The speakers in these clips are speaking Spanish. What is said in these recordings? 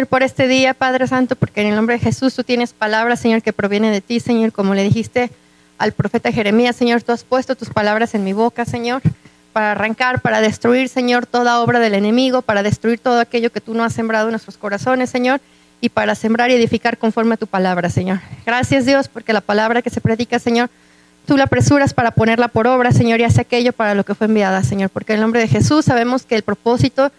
Señor, por este día, Padre Santo, porque en el nombre de Jesús tú tienes palabras, Señor, que proviene de ti, Señor, como le dijiste al profeta Jeremías, Señor, tú has puesto tus palabras en mi boca, Señor, para arrancar, para destruir, Señor, toda obra del enemigo, para destruir todo aquello que tú no has sembrado en nuestros corazones, Señor, y para sembrar y edificar conforme a tu palabra, Señor. Gracias, Dios, porque la palabra que se predica, Señor, tú la apresuras para ponerla por obra, Señor, y hace aquello para lo que fue enviada, Señor, porque en el nombre de Jesús sabemos que el propósito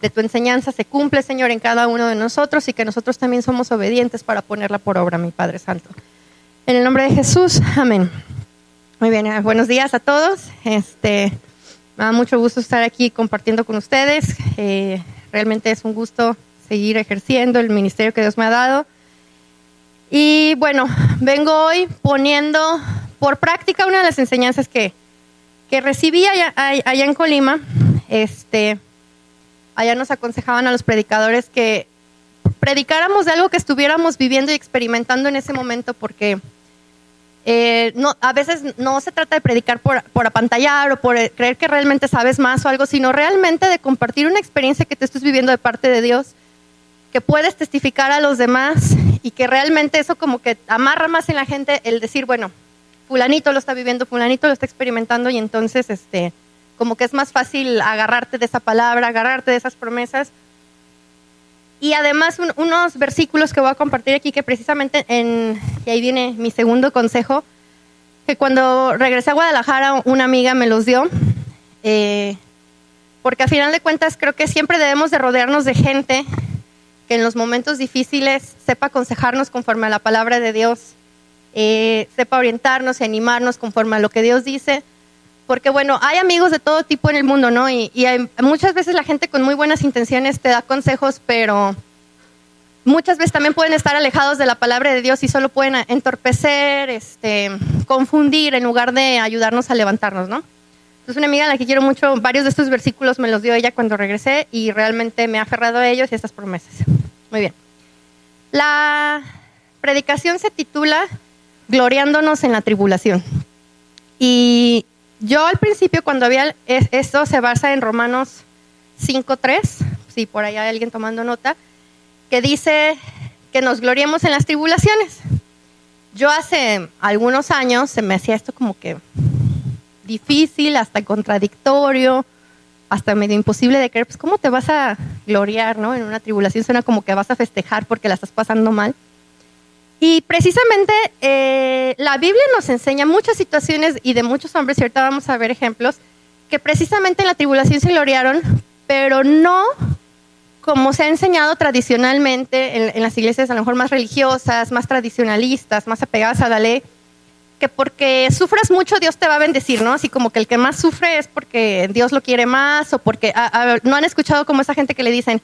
de tu enseñanza se cumple, Señor, en cada uno de nosotros y que nosotros también somos obedientes para ponerla por obra, mi Padre Santo. En el nombre de Jesús, amén. Muy bien, buenos días a todos. Me da mucho gusto estar aquí compartiendo con ustedes. Realmente es un gusto seguir ejerciendo el ministerio que Dios me ha dado. Y bueno, vengo hoy poniendo por práctica una de las enseñanzas que recibí allá en Colima. Allá nos aconsejaban a los predicadores que predicáramos de algo que estuviéramos viviendo y experimentando en ese momento, porque a veces no se trata de predicar por apantallar o por creer que realmente sabes más o algo, sino realmente de compartir una experiencia que te estés viviendo de parte de Dios, que puedes testificar a los demás y que realmente eso como que amarra más en la gente el decir, bueno, fulanito lo está viviendo, fulanito lo está experimentando, y entonces como que es más fácil agarrarte de esa palabra, agarrarte de esas promesas. Y además unos versículos que voy a compartir aquí que precisamente y ahí viene mi segundo consejo, que cuando regresé a Guadalajara una amiga me los dio, porque a final de cuentas creo que siempre debemos de rodearnos de gente que en los momentos difíciles sepa aconsejarnos conforme a la palabra de Dios, sepa orientarnos y animarnos conforme a lo que Dios dice. Porque bueno, hay amigos de todo tipo en el mundo, ¿no? Y muchas veces la gente con muy buenas intenciones te da consejos, pero muchas veces también pueden estar alejados de la palabra de Dios y solo pueden entorpecer, confundir en lugar de ayudarnos a levantarnos, ¿no? Entonces una amiga a la que quiero mucho, varios de estos versículos me los dio ella cuando regresé y realmente me ha aferrado a ellos y a estas promesas. Muy bien. La predicación se titula Gloriándonos en la tribulación. Y yo al principio cuando había esto se basa en Romanos 5:3, si por ahí hay alguien tomando nota, que dice que nos gloriemos en las tribulaciones. Yo hace algunos años se me hacía esto como que difícil, hasta contradictorio, hasta medio imposible de creer. Pues ¿cómo te vas a gloriar, no? En una tribulación suena como que vas a festejar porque la estás pasando mal. Y precisamente la Biblia nos enseña muchas situaciones y de muchos hombres, y ahorita vamos a ver ejemplos, que precisamente en la tribulación se gloriaron, pero no como se ha enseñado tradicionalmente en las iglesias a lo mejor más religiosas, más tradicionalistas, más apegadas a la ley, que porque sufras mucho Dios te va a bendecir, ¿no? Así como que el que más sufre es porque Dios lo quiere más, o porque no han escuchado como esa gente que le dicen,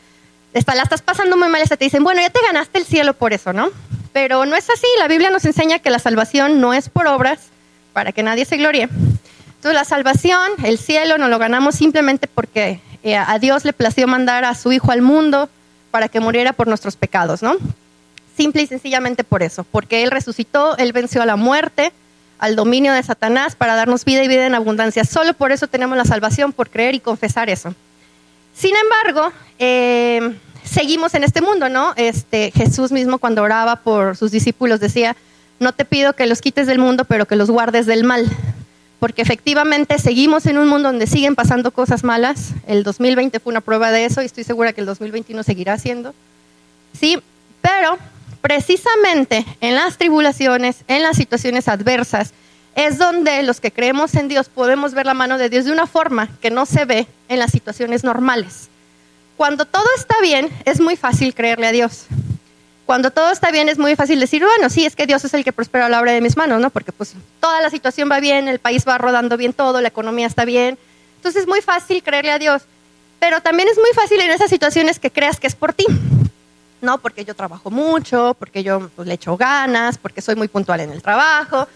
la estás pasando muy mal, y te dicen, bueno, ya te ganaste el cielo por eso, ¿no? Pero no es así. La Biblia nos enseña que la salvación no es por obras para que nadie se gloríe. Entonces la salvación, el cielo, nos lo ganamos simplemente porque a Dios le plació mandar a su Hijo al mundo para que muriera por nuestros pecados, ¿no? Simple y sencillamente por eso, porque Él resucitó, Él venció a la muerte, al dominio de Satanás para darnos vida y vida en abundancia. Solo por eso tenemos la salvación, por creer y confesar eso. Sin embargo, seguimos en este mundo, ¿no? Jesús mismo cuando oraba por sus discípulos decía, no te pido que los quites del mundo, pero que los guardes del mal. Porque efectivamente seguimos en un mundo donde siguen pasando cosas malas. El 2020 fue una prueba de eso y estoy segura que el 2021 seguirá siendo. Sí, pero precisamente en las tribulaciones, en las situaciones adversas, es donde los que creemos en Dios podemos ver la mano de Dios de una forma que no se ve en las situaciones normales. Cuando todo está bien, es muy fácil creerle a Dios. Cuando todo está bien, es muy fácil decir, bueno, sí, es que Dios es el que prospera la obra de mis manos, ¿no? Porque pues toda la situación va bien, el país va rodando bien todo, la economía está bien. Entonces es muy fácil creerle a Dios. Pero también es muy fácil en esas situaciones que creas que es por ti, ¿no? Porque yo trabajo mucho, porque yo pues, le echo ganas, porque soy muy puntual en el trabajo,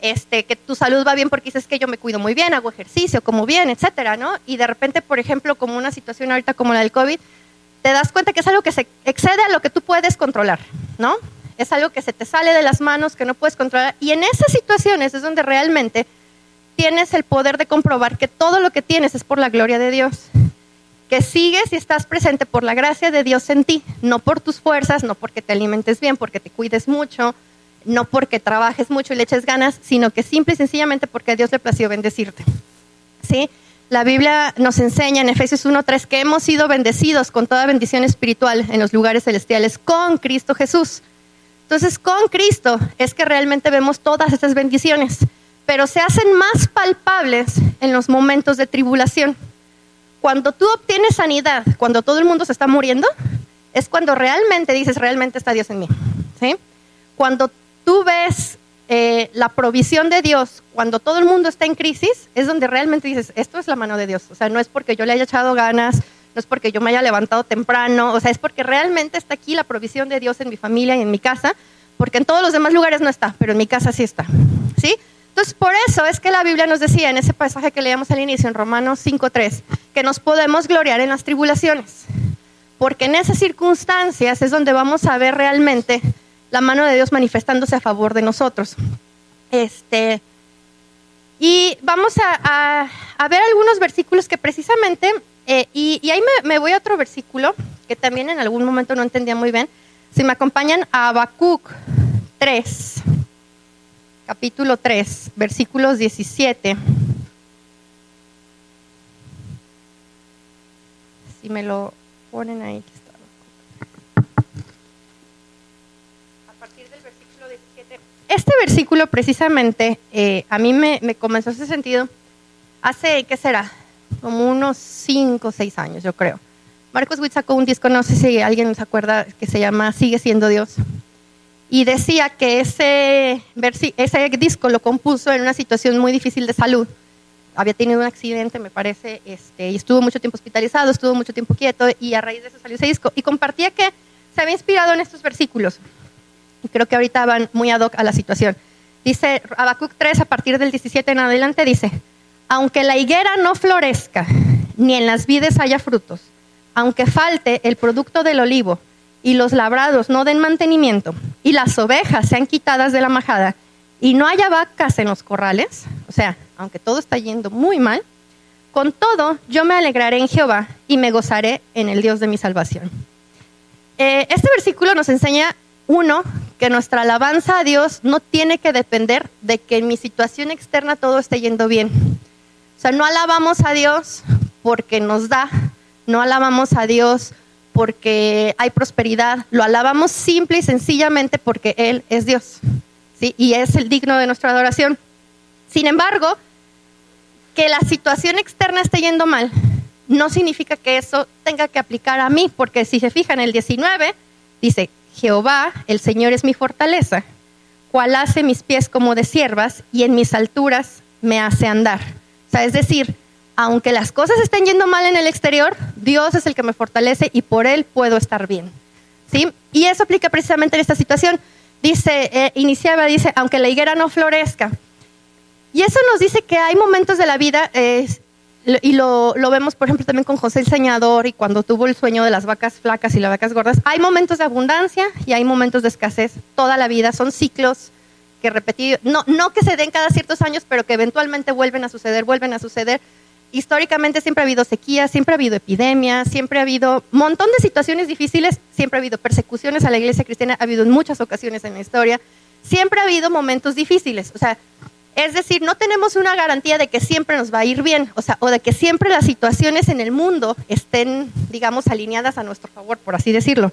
que tu salud va bien porque dices que yo me cuido muy bien, hago ejercicio, como bien, etcétera, ¿no? Y de repente, por ejemplo, como una situación ahorita como la del COVID, te das cuenta que es algo que se excede a lo que tú puedes controlar, ¿no? Es algo que se te sale de las manos, que no puedes controlar. Y en esas situaciones es donde realmente tienes el poder de comprobar que todo lo que tienes es por la gloria de Dios. que sigues y estás presente por la gracia de Dios en ti, no por tus fuerzas, no porque te alimentes bien, porque te cuides mucho, no porque trabajes mucho y le eches ganas, sino que simple y sencillamente porque a Dios le plació bendecirte. ¿Sí? La Biblia nos enseña en Efesios 1:3 que hemos sido bendecidos con toda bendición espiritual en los lugares celestiales con Cristo Jesús. Entonces, con Cristo es que realmente vemos todas estas bendiciones, pero se hacen más palpables en los momentos de tribulación. Cuando tú obtienes sanidad, cuando todo el mundo se está muriendo, es cuando realmente dices, realmente está Dios en mí. ¿Sí? Cuando tú ves la provisión de Dios, cuando todo el mundo está en crisis, es donde realmente dices, esto es la mano de Dios. O sea, no es porque yo le haya echado ganas, no es porque yo me haya levantado temprano, o sea, es porque realmente está aquí la provisión de Dios en mi familia y en mi casa, porque en todos los demás lugares no está, pero en mi casa sí está. ¿Sí? Entonces, por eso es que la Biblia nos decía en ese pasaje que leíamos al inicio, en Romanos 5:3, que nos podemos gloriar en las tribulaciones, porque en esas circunstancias es donde vamos a ver realmente la mano de Dios manifestándose a favor de nosotros. Y vamos a ver algunos versículos que precisamente, y ahí me voy a otro versículo que también en algún momento no entendía muy bien. Si me acompañan a Habacuc 3, capítulo 3, versículos 17. Si me lo ponen ahí. Este versículo precisamente a mí me comenzó a hacer sentido hace, ¿qué será? Como unos 5 o 6 años, yo creo. Marcos Witt sacó un disco, no sé si alguien se acuerda, que se llama Sigue siendo Dios. Y decía que ese disco lo compuso en una situación muy difícil de salud. Había tenido un accidente, me parece, y estuvo mucho tiempo hospitalizado, estuvo mucho tiempo quieto, y a raíz de eso salió ese disco. Y compartía que se había inspirado en estos versículos. Y creo que ahorita van muy ad hoc a la situación. Dice Habacuc 3, a partir del 17 en adelante, dice: aunque la higuera no florezca, ni en las vides haya frutos, aunque falte el producto del olivo, y los labrados no den mantenimiento, y las ovejas sean quitadas de la majada, y no haya vacas en los corrales, o sea, aunque todo está yendo muy mal, con todo yo me alegraré en Jehová, y me gozaré en el Dios de mi salvación. Este versículo nos enseña, uno, que nuestra alabanza a Dios no tiene que depender de que en mi situación externa todo esté yendo bien. O sea, no alabamos a Dios porque nos da, no alabamos a Dios porque hay prosperidad, lo alabamos simple y sencillamente porque Él es Dios, ¿sí? Y es el digno de nuestra adoración. Sin embargo, que la situación externa esté yendo mal, no significa que eso tenga que aplicar a mí, porque si se fijan, el 19 dice: Jehová, el Señor es mi fortaleza, cual hace mis pies como de ciervas y en mis alturas me hace andar. O sea, es decir, aunque las cosas estén yendo mal en el exterior, Dios es el que me fortalece y por Él puedo estar bien. ¿Sí? Y eso aplica precisamente en esta situación. Dice, dice, aunque la higuera no florezca. Y eso nos dice que hay momentos de la vida, y lo vemos, por ejemplo, también con José el Señador, y cuando tuvo el sueño de las vacas flacas y las vacas gordas. Hay momentos de abundancia y hay momentos de escasez. Toda la vida son ciclos que repetidos, no que se den cada ciertos años, pero que eventualmente vuelven a suceder. Históricamente siempre ha habido sequías, siempre ha habido epidemias, siempre ha habido un montón de situaciones difíciles, siempre ha habido persecuciones a la iglesia cristiana, ha habido en muchas ocasiones en la historia, siempre ha habido momentos difíciles. O sea, es decir, no tenemos una garantía de que siempre nos va a ir bien, o de que siempre las situaciones en el mundo estén, digamos, alineadas a nuestro favor, por así decirlo.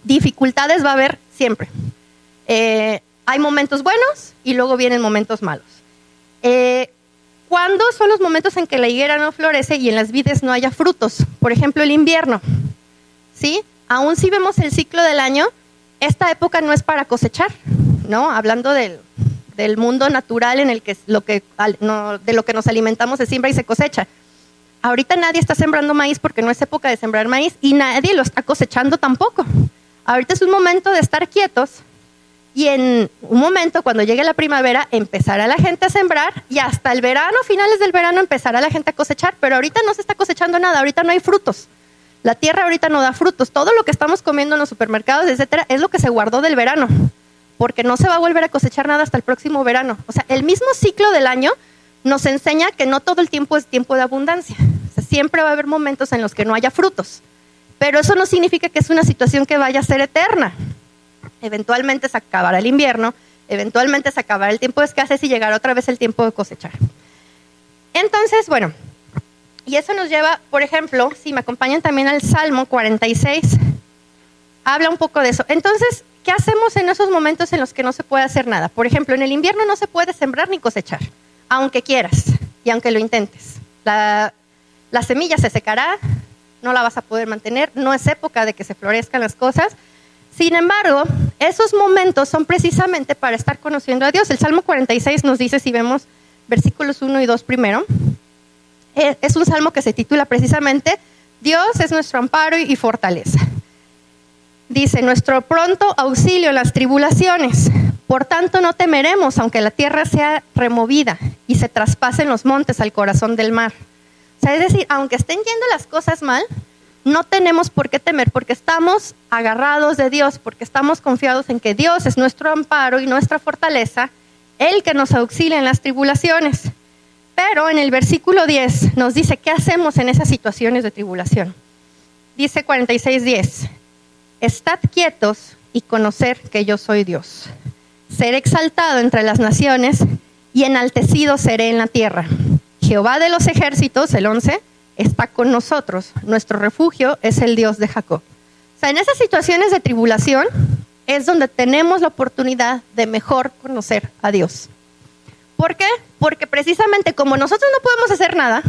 Dificultades va a haber siempre. Hay momentos buenos y luego vienen momentos malos. ¿Cuándo son los momentos en que la higuera no florece y en las vides no haya frutos? Por ejemplo, el invierno. ¿Sí? Aún si vemos el ciclo del año, esta época no es para cosechar, ¿no? Hablando del mundo natural en el que de lo que nos alimentamos se siembra y se cosecha. Ahorita nadie está sembrando maíz porque no es época de sembrar maíz y nadie lo está cosechando tampoco. Ahorita es un momento de estar quietos y en un momento, cuando llegue la primavera, empezará la gente a sembrar y hasta el verano, finales del verano, empezará la gente a cosechar, pero ahorita no se está cosechando nada, ahorita no hay frutos. La tierra ahorita no da frutos. Todo lo que estamos comiendo en los supermercados, etcétera, es lo que se guardó del verano, porque no se va a volver a cosechar nada hasta el próximo verano. O sea, el mismo ciclo del año nos enseña que no todo el tiempo es tiempo de abundancia. O sea, siempre va a haber momentos en los que no haya frutos. Pero eso no significa que es una situación que vaya a ser eterna. Eventualmente se acabará el invierno, eventualmente se acabará el tiempo de escasez y llegará otra vez el tiempo de cosechar. Entonces, bueno, y eso nos lleva, por ejemplo, si me acompañan también al Salmo 46, habla un poco de eso. Entonces, ¿qué hacemos en esos momentos en los que no se puede hacer nada? Por ejemplo, en el invierno no se puede sembrar ni cosechar, aunque quieras y aunque lo intentes. La semilla se secará, no la vas a poder mantener, no es época de que se florezcan las cosas. Sin embargo, esos momentos son precisamente para estar conociendo a Dios. El Salmo 46 nos dice, si vemos versículos 1 y 2 primero, es un salmo que se titula precisamente Dios es nuestro amparo y fortaleza. Dice, nuestro pronto auxilio en las tribulaciones. Por tanto, no temeremos, aunque la tierra sea removida y se traspasen los montes al corazón del mar. O sea, es decir, aunque estén yendo las cosas mal, no tenemos por qué temer, porque estamos agarrados de Dios, porque estamos confiados en que Dios es nuestro amparo y nuestra fortaleza, Él que nos auxilia en las tribulaciones. Pero en el versículo 10 nos dice, ¿qué hacemos en esas situaciones de tribulación? Dice 46:10, estad quietos y conocer que yo soy Dios. Seré exaltado entre las naciones y enaltecido seré en la tierra. Jehová de los ejércitos, el 11, está con nosotros. Nuestro refugio es el Dios de Jacob. O sea, en esas situaciones de tribulación es donde tenemos la oportunidad de mejor conocer a Dios. ¿Por qué? Porque precisamente como nosotros no podemos hacer nada,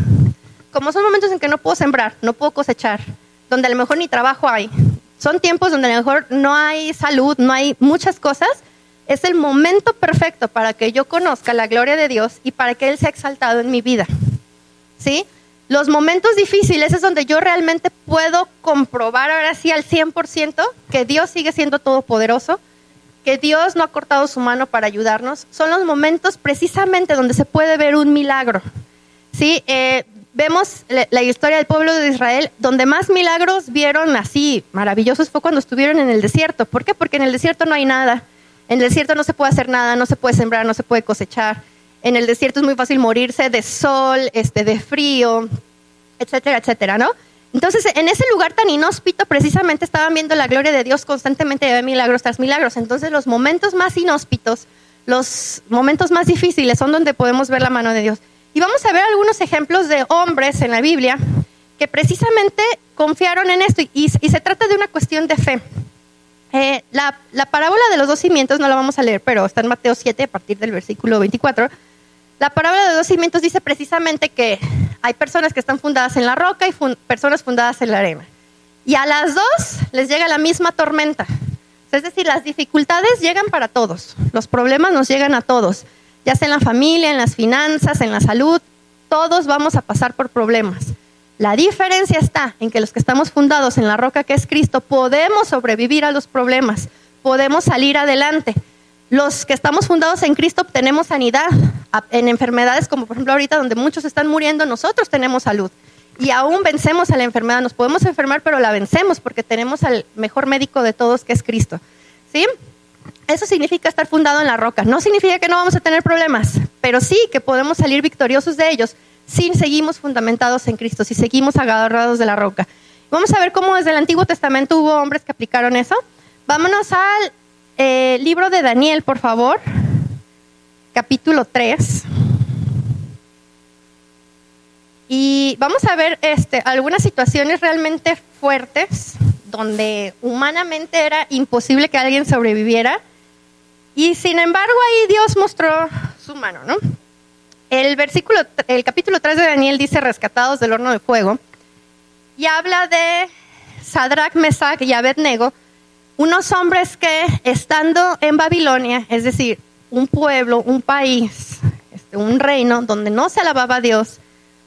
como son momentos en que no puedo sembrar, no puedo cosechar, donde a lo mejor ni trabajo hay, son tiempos donde a lo mejor no hay salud, no hay muchas cosas, es el momento perfecto para que yo conozca la gloria de Dios y para que Él sea exaltado en mi vida. ¿Sí? Los momentos difíciles es donde yo realmente puedo comprobar ahora sí al 100% que Dios sigue siendo todopoderoso, que Dios no ha cortado su mano para ayudarnos. Son los momentos precisamente donde se puede ver un milagro. ¿Sí? Vemos la historia del pueblo de Israel, donde más milagros vieron así maravillosos fue cuando estuvieron en el desierto. ¿Por qué? Porque en el desierto no hay nada. En el desierto no se puede hacer nada, no se puede sembrar, no se puede cosechar. En el desierto es muy fácil morirse de sol, de frío, etcétera, etcétera, ¿no? Entonces, en ese lugar tan inhóspito, precisamente estaban viendo la gloria de Dios constantemente, de milagros tras milagros. Entonces, los momentos más inhóspitos, los momentos más difíciles son donde podemos ver la mano de Dios. Y vamos a ver algunos ejemplos de hombres en la Biblia que precisamente confiaron en esto. Y se trata de una cuestión de fe. La parábola de los dos cimientos no la vamos a leer, pero está en Mateo 7 a partir del versículo 24. La parábola de los dos cimientos dice precisamente que hay personas que están fundadas en la roca y personas fundadas en la arena. Y a las dos les llega la misma tormenta. Es decir, las dificultades llegan para todos. Los problemas nos llegan a todos. Ya sea en la familia, en las finanzas, en la salud, todos vamos a pasar por problemas. La diferencia está en que los que estamos fundados en la roca que es Cristo podemos sobrevivir a los problemas, podemos salir adelante. Los que estamos fundados en Cristo obtenemos sanidad en enfermedades como por ejemplo ahorita donde muchos están muriendo, nosotros tenemos salud y aún vencemos a la enfermedad. Nos podemos enfermar pero la vencemos porque tenemos al mejor médico de todos que es Cristo. ¿Sí? Eso significa estar fundado en la roca. No significa que no vamos a tener problemas, pero sí que podemos salir victoriosos de ellos si seguimos fundamentados en Cristo, si seguimos agarrados de la roca. Vamos a ver cómo desde el Antiguo Testamento hubo hombres que aplicaron eso. Vámonos al libro de Daniel, por favor, capítulo 3. Y vamos a ver algunas situaciones realmente fuertes donde humanamente era imposible que alguien sobreviviera. Y sin embargo ahí Dios mostró su mano, ¿no? El capítulo 3 de Daniel dice rescatados del horno de fuego y habla de Sadrach, Mesach y Abednego, unos hombres que estando en Babilonia, es decir, un pueblo, un país, un reino donde no se alababa a Dios,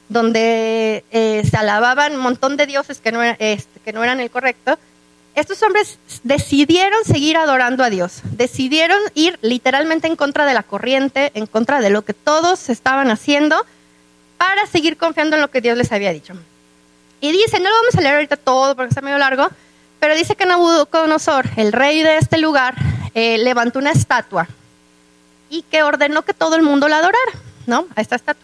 donde se alababan un montón de dioses que no eran el correcto, estos hombres decidieron seguir adorando a Dios, decidieron ir literalmente en contra de la corriente, en contra de lo que todos estaban haciendo, para seguir confiando en lo que Dios les había dicho. Y dice, no lo vamos a leer ahorita todo porque está medio largo, pero dice que Nabucodonosor, el rey de este lugar, levantó una estatua y que ordenó que todo el mundo la adorara, ¿no? A esta estatua.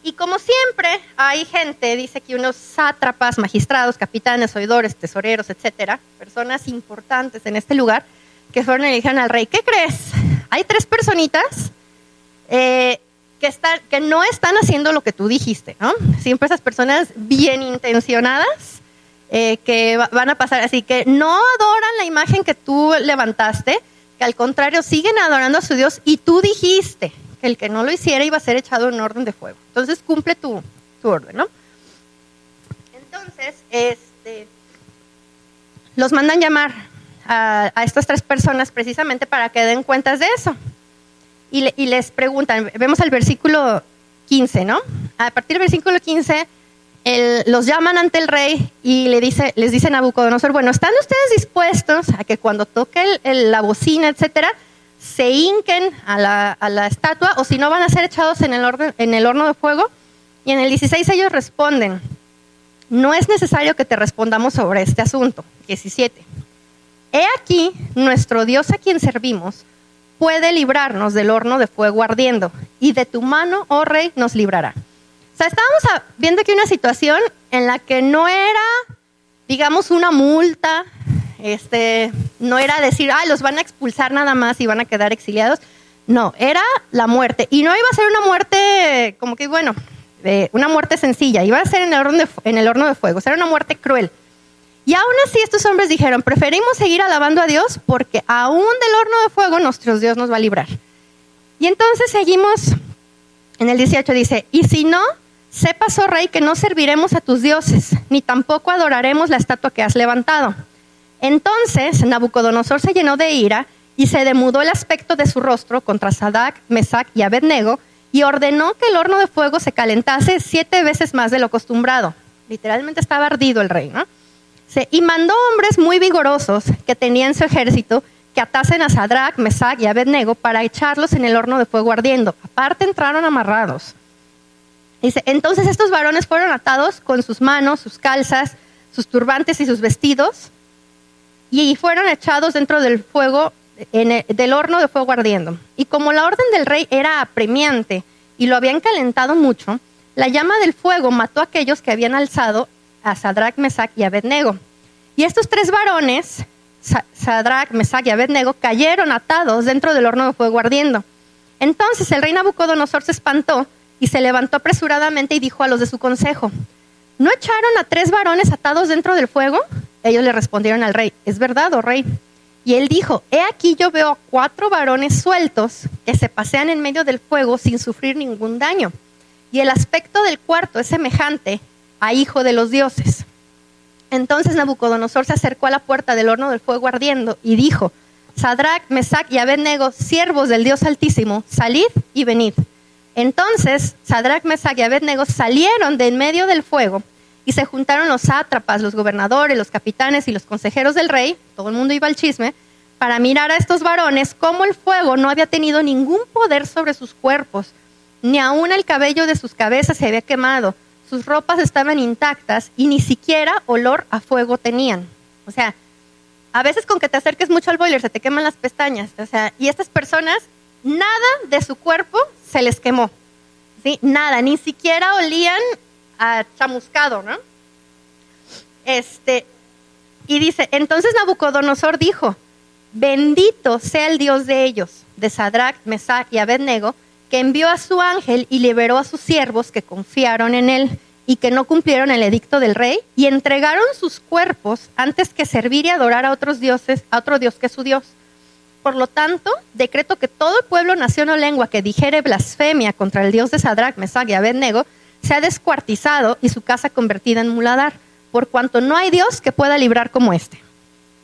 Y como siempre, hay gente, dice que unos sátrapas, magistrados, capitanes, oidores, tesoreros, etcétera, personas importantes en este lugar, que fueron y le dijeron al rey, ¿qué crees? Hay 3 personitas que no están haciendo lo que tú dijiste, ¿no? Siempre esas personas bien intencionadas que van a pasar, así que no adoran la imagen que tú levantaste, que al contrario siguen adorando a su Dios, y tú dijiste que el que no lo hiciera iba a ser echado en orden de fuego. Entonces cumple tu orden, ¿no? Entonces, los mandan llamar a estas 3 personas precisamente para que den cuentas de eso. Y les preguntan, vemos el versículo 15, ¿no? A partir del versículo 15, los llaman ante el rey y les dice Nabucodonosor, bueno, ¿están ustedes dispuestos a que cuando toque la bocina, etcétera, se hinquen a la estatua, o si no van a ser echados en el horno de fuego? Y en el 16 ellos responden, no es necesario que te respondamos sobre este asunto. 17. He aquí, nuestro Dios a quien servimos puede librarnos del horno de fuego ardiendo, y de tu mano, oh rey, nos librará. O sea, estábamos viendo aquí una situación en la que no era, digamos, una multa, no era decir, los van a expulsar nada más y van a quedar exiliados. No, era la muerte. Y no iba a ser una muerte, como que, bueno, una muerte sencilla, iba a ser en el horno de fuego, o sea, era una muerte cruel. Y aún así estos hombres dijeron, preferimos seguir alabando a Dios porque aún del horno de fuego nuestro Dios nos va a librar. Y entonces seguimos, en el 18 dice, y si no, sepas, oh rey, que no serviremos a tus dioses, ni tampoco adoraremos la estatua que has levantado. Entonces Nabucodonosor se llenó de ira y se demudó el aspecto de su rostro contra Sadrac, Mesac y Abednego y ordenó que el horno de fuego se calentase 7 veces más de lo acostumbrado. Literalmente estaba ardido el rey, ¿no? Y mandó hombres muy vigorosos que tenían su ejército que atasen a Sadrac, Mesac y Abednego para echarlos en el horno de fuego ardiendo. Aparte entraron amarrados. Dice, entonces estos varones fueron atados con sus manos, sus calzas, sus turbantes y sus vestidos, y fueron echados dentro del fuego, del horno de fuego ardiendo. Y como la orden del rey era apremiante y lo habían calentado mucho, la llama del fuego mató a aquellos que habían alzado a Sadrac, Mesac y Abednego. Y estos 3 varones, Sadrac, Mesac y Abednego, cayeron atados dentro del horno de fuego ardiendo. Entonces el rey Nabucodonosor se espantó y se levantó apresuradamente y dijo a los de su consejo, ¿no echaron a 3 varones atados dentro del fuego? Ellos le respondieron al rey, es verdad, oh rey. Y él dijo, he aquí yo veo a 4 varones sueltos que se pasean en medio del fuego sin sufrir ningún daño. Y el aspecto del cuarto es semejante a hijo de los dioses. Entonces Nabucodonosor se acercó a la puerta del horno del fuego ardiendo y dijo, Sadrac, Mesac y Abednego, siervos del Dios Altísimo, salid y venid. Entonces Sadrac, Mesac y Abednego salieron de en medio del fuego y se juntaron los sátrapas, los gobernadores, los capitanes y los consejeros del rey, todo el mundo iba al chisme, para mirar a estos varones cómo el fuego no había tenido ningún poder sobre sus cuerpos, ni aún el cabello de sus cabezas se había quemado. Sus ropas estaban intactas y ni siquiera olor a fuego tenían. O sea, a veces con que te acerques mucho al boiler se te queman las pestañas. O sea, y estas personas, nada de su cuerpo se les quemó. ¿Sí? Nada, ni siquiera olían a chamuscado, ¿no? Y dice, entonces Nabucodonosor dijo, bendito sea el Dios de ellos, de Sadrac, Mesac y Abednego, que envió a su ángel y liberó a sus siervos que confiaron en él y que no cumplieron el edicto del rey y entregaron sus cuerpos antes que servir y adorar a otros dioses, a otro Dios que su Dios. Por lo tanto, decreto que todo el pueblo, nación o lengua que dijere blasfemia contra el Dios de Sadrac, Mesac y Abednego sea descuartizado y su casa convertida en muladar, por cuanto no hay Dios que pueda librar como este.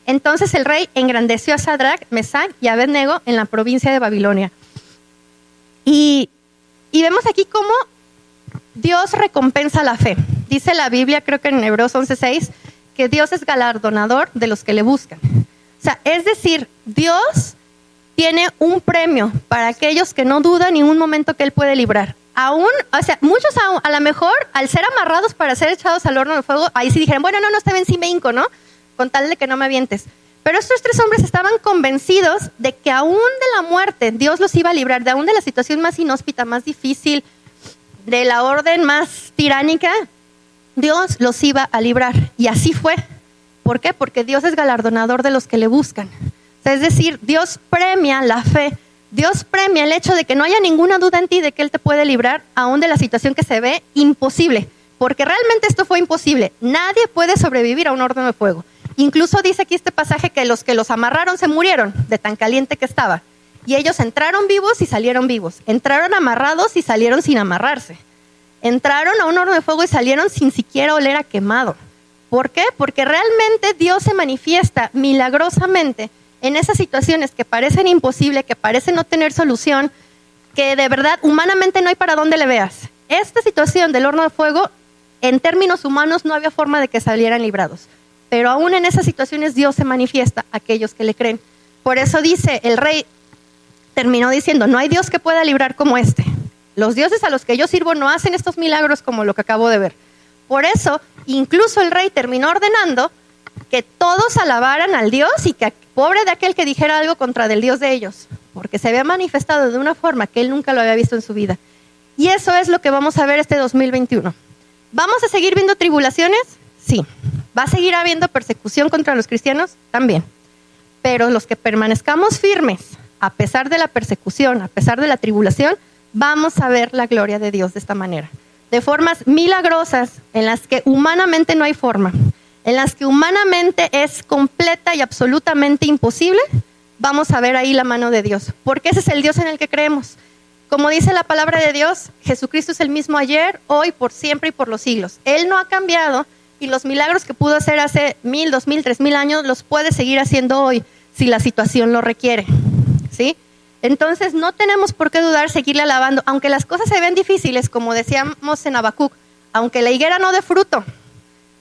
Entonces el rey engrandeció a Sadrac, Mesac y Abednego en la provincia de Babilonia. Y vemos aquí cómo Dios recompensa la fe. Dice la Biblia, creo que en Hebreos 11:6, que Dios es galardonador de los que le buscan. O sea, es decir, Dios tiene un premio para aquellos que no dudan ni un momento que Él puede librar. Aún, o sea, muchos a lo mejor, al ser amarrados para ser echados al horno de fuego, ahí sí dijeron, bueno, no, está bien, sí me hinco, ¿no? Con tal de que no me avientes. Pero estos 3 hombres estaban convencidos de que aún de la muerte Dios los iba a librar, de aún de la situación más inhóspita, más difícil, de la orden más tiránica, Dios los iba a librar. Y así fue. ¿Por qué? Porque Dios es galardonador de los que le buscan. O sea, es decir, Dios premia la fe. Dios premia el hecho de que no haya ninguna duda en ti de que Él te puede librar, aún de la situación que se ve imposible. Porque realmente esto fue imposible. Nadie puede sobrevivir a un horno de fuego. Incluso dice aquí este pasaje que los amarraron se murieron de tan caliente que estaba. Y ellos entraron vivos y salieron vivos. Entraron amarrados y salieron sin amarrarse. Entraron a un horno de fuego y salieron sin siquiera oler a quemado. ¿Por qué? Porque realmente Dios se manifiesta milagrosamente en esas situaciones que parecen imposibles, que parecen no tener solución, que de verdad humanamente no hay para dónde le veas. Esta situación del horno de fuego, en términos humanos, no había forma de que salieran librados. Pero aún en esas situaciones Dios se manifiesta a aquellos que le creen. Por eso dice, el rey terminó diciendo, no hay Dios que pueda librar como este. Los dioses a los que yo sirvo no hacen estos milagros como lo que acabo de ver. Por eso, incluso el rey terminó ordenando que todos alabaran al Dios y que pobre de aquel que dijera algo contra del Dios de ellos, porque se había manifestado de una forma que él nunca lo había visto en su vida. Y eso es lo que vamos a ver este 2021. ¿Vamos a seguir viendo tribulaciones? Sí. ¿Va a seguir habiendo persecución contra los cristianos? También. Pero los que permanezcamos firmes, a pesar de la persecución, a pesar de la tribulación, vamos a ver la gloria de Dios de esta manera. De formas milagrosas, en las que humanamente no hay forma, en las que humanamente es completa y absolutamente imposible, vamos a ver ahí la mano de Dios. Porque ese es el Dios en el que creemos. Como dice la palabra de Dios, Jesucristo es el mismo ayer, hoy, por siempre y por los siglos. Él no ha cambiado. Y los milagros que pudo hacer hace 1000, 2000, 3000 años los puede seguir haciendo hoy si la situación lo requiere, ¿sí? Entonces no tenemos por qué dudar, seguirle alabando, aunque las cosas se ven difíciles, como decíamos en Habacuc, aunque la higuera no dé fruto,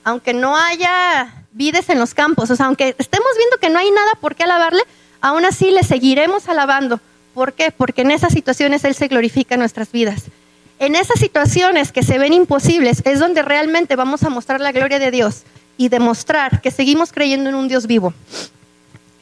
aunque no haya vides en los campos, o sea, aunque estemos viendo que no hay nada por qué alabarle, aún así le seguiremos alabando. ¿Por qué? Porque en esas situaciones Él se glorifica en nuestras vidas. En esas situaciones que se ven imposibles es donde realmente vamos a mostrar la gloria de Dios y demostrar que seguimos creyendo en un Dios vivo.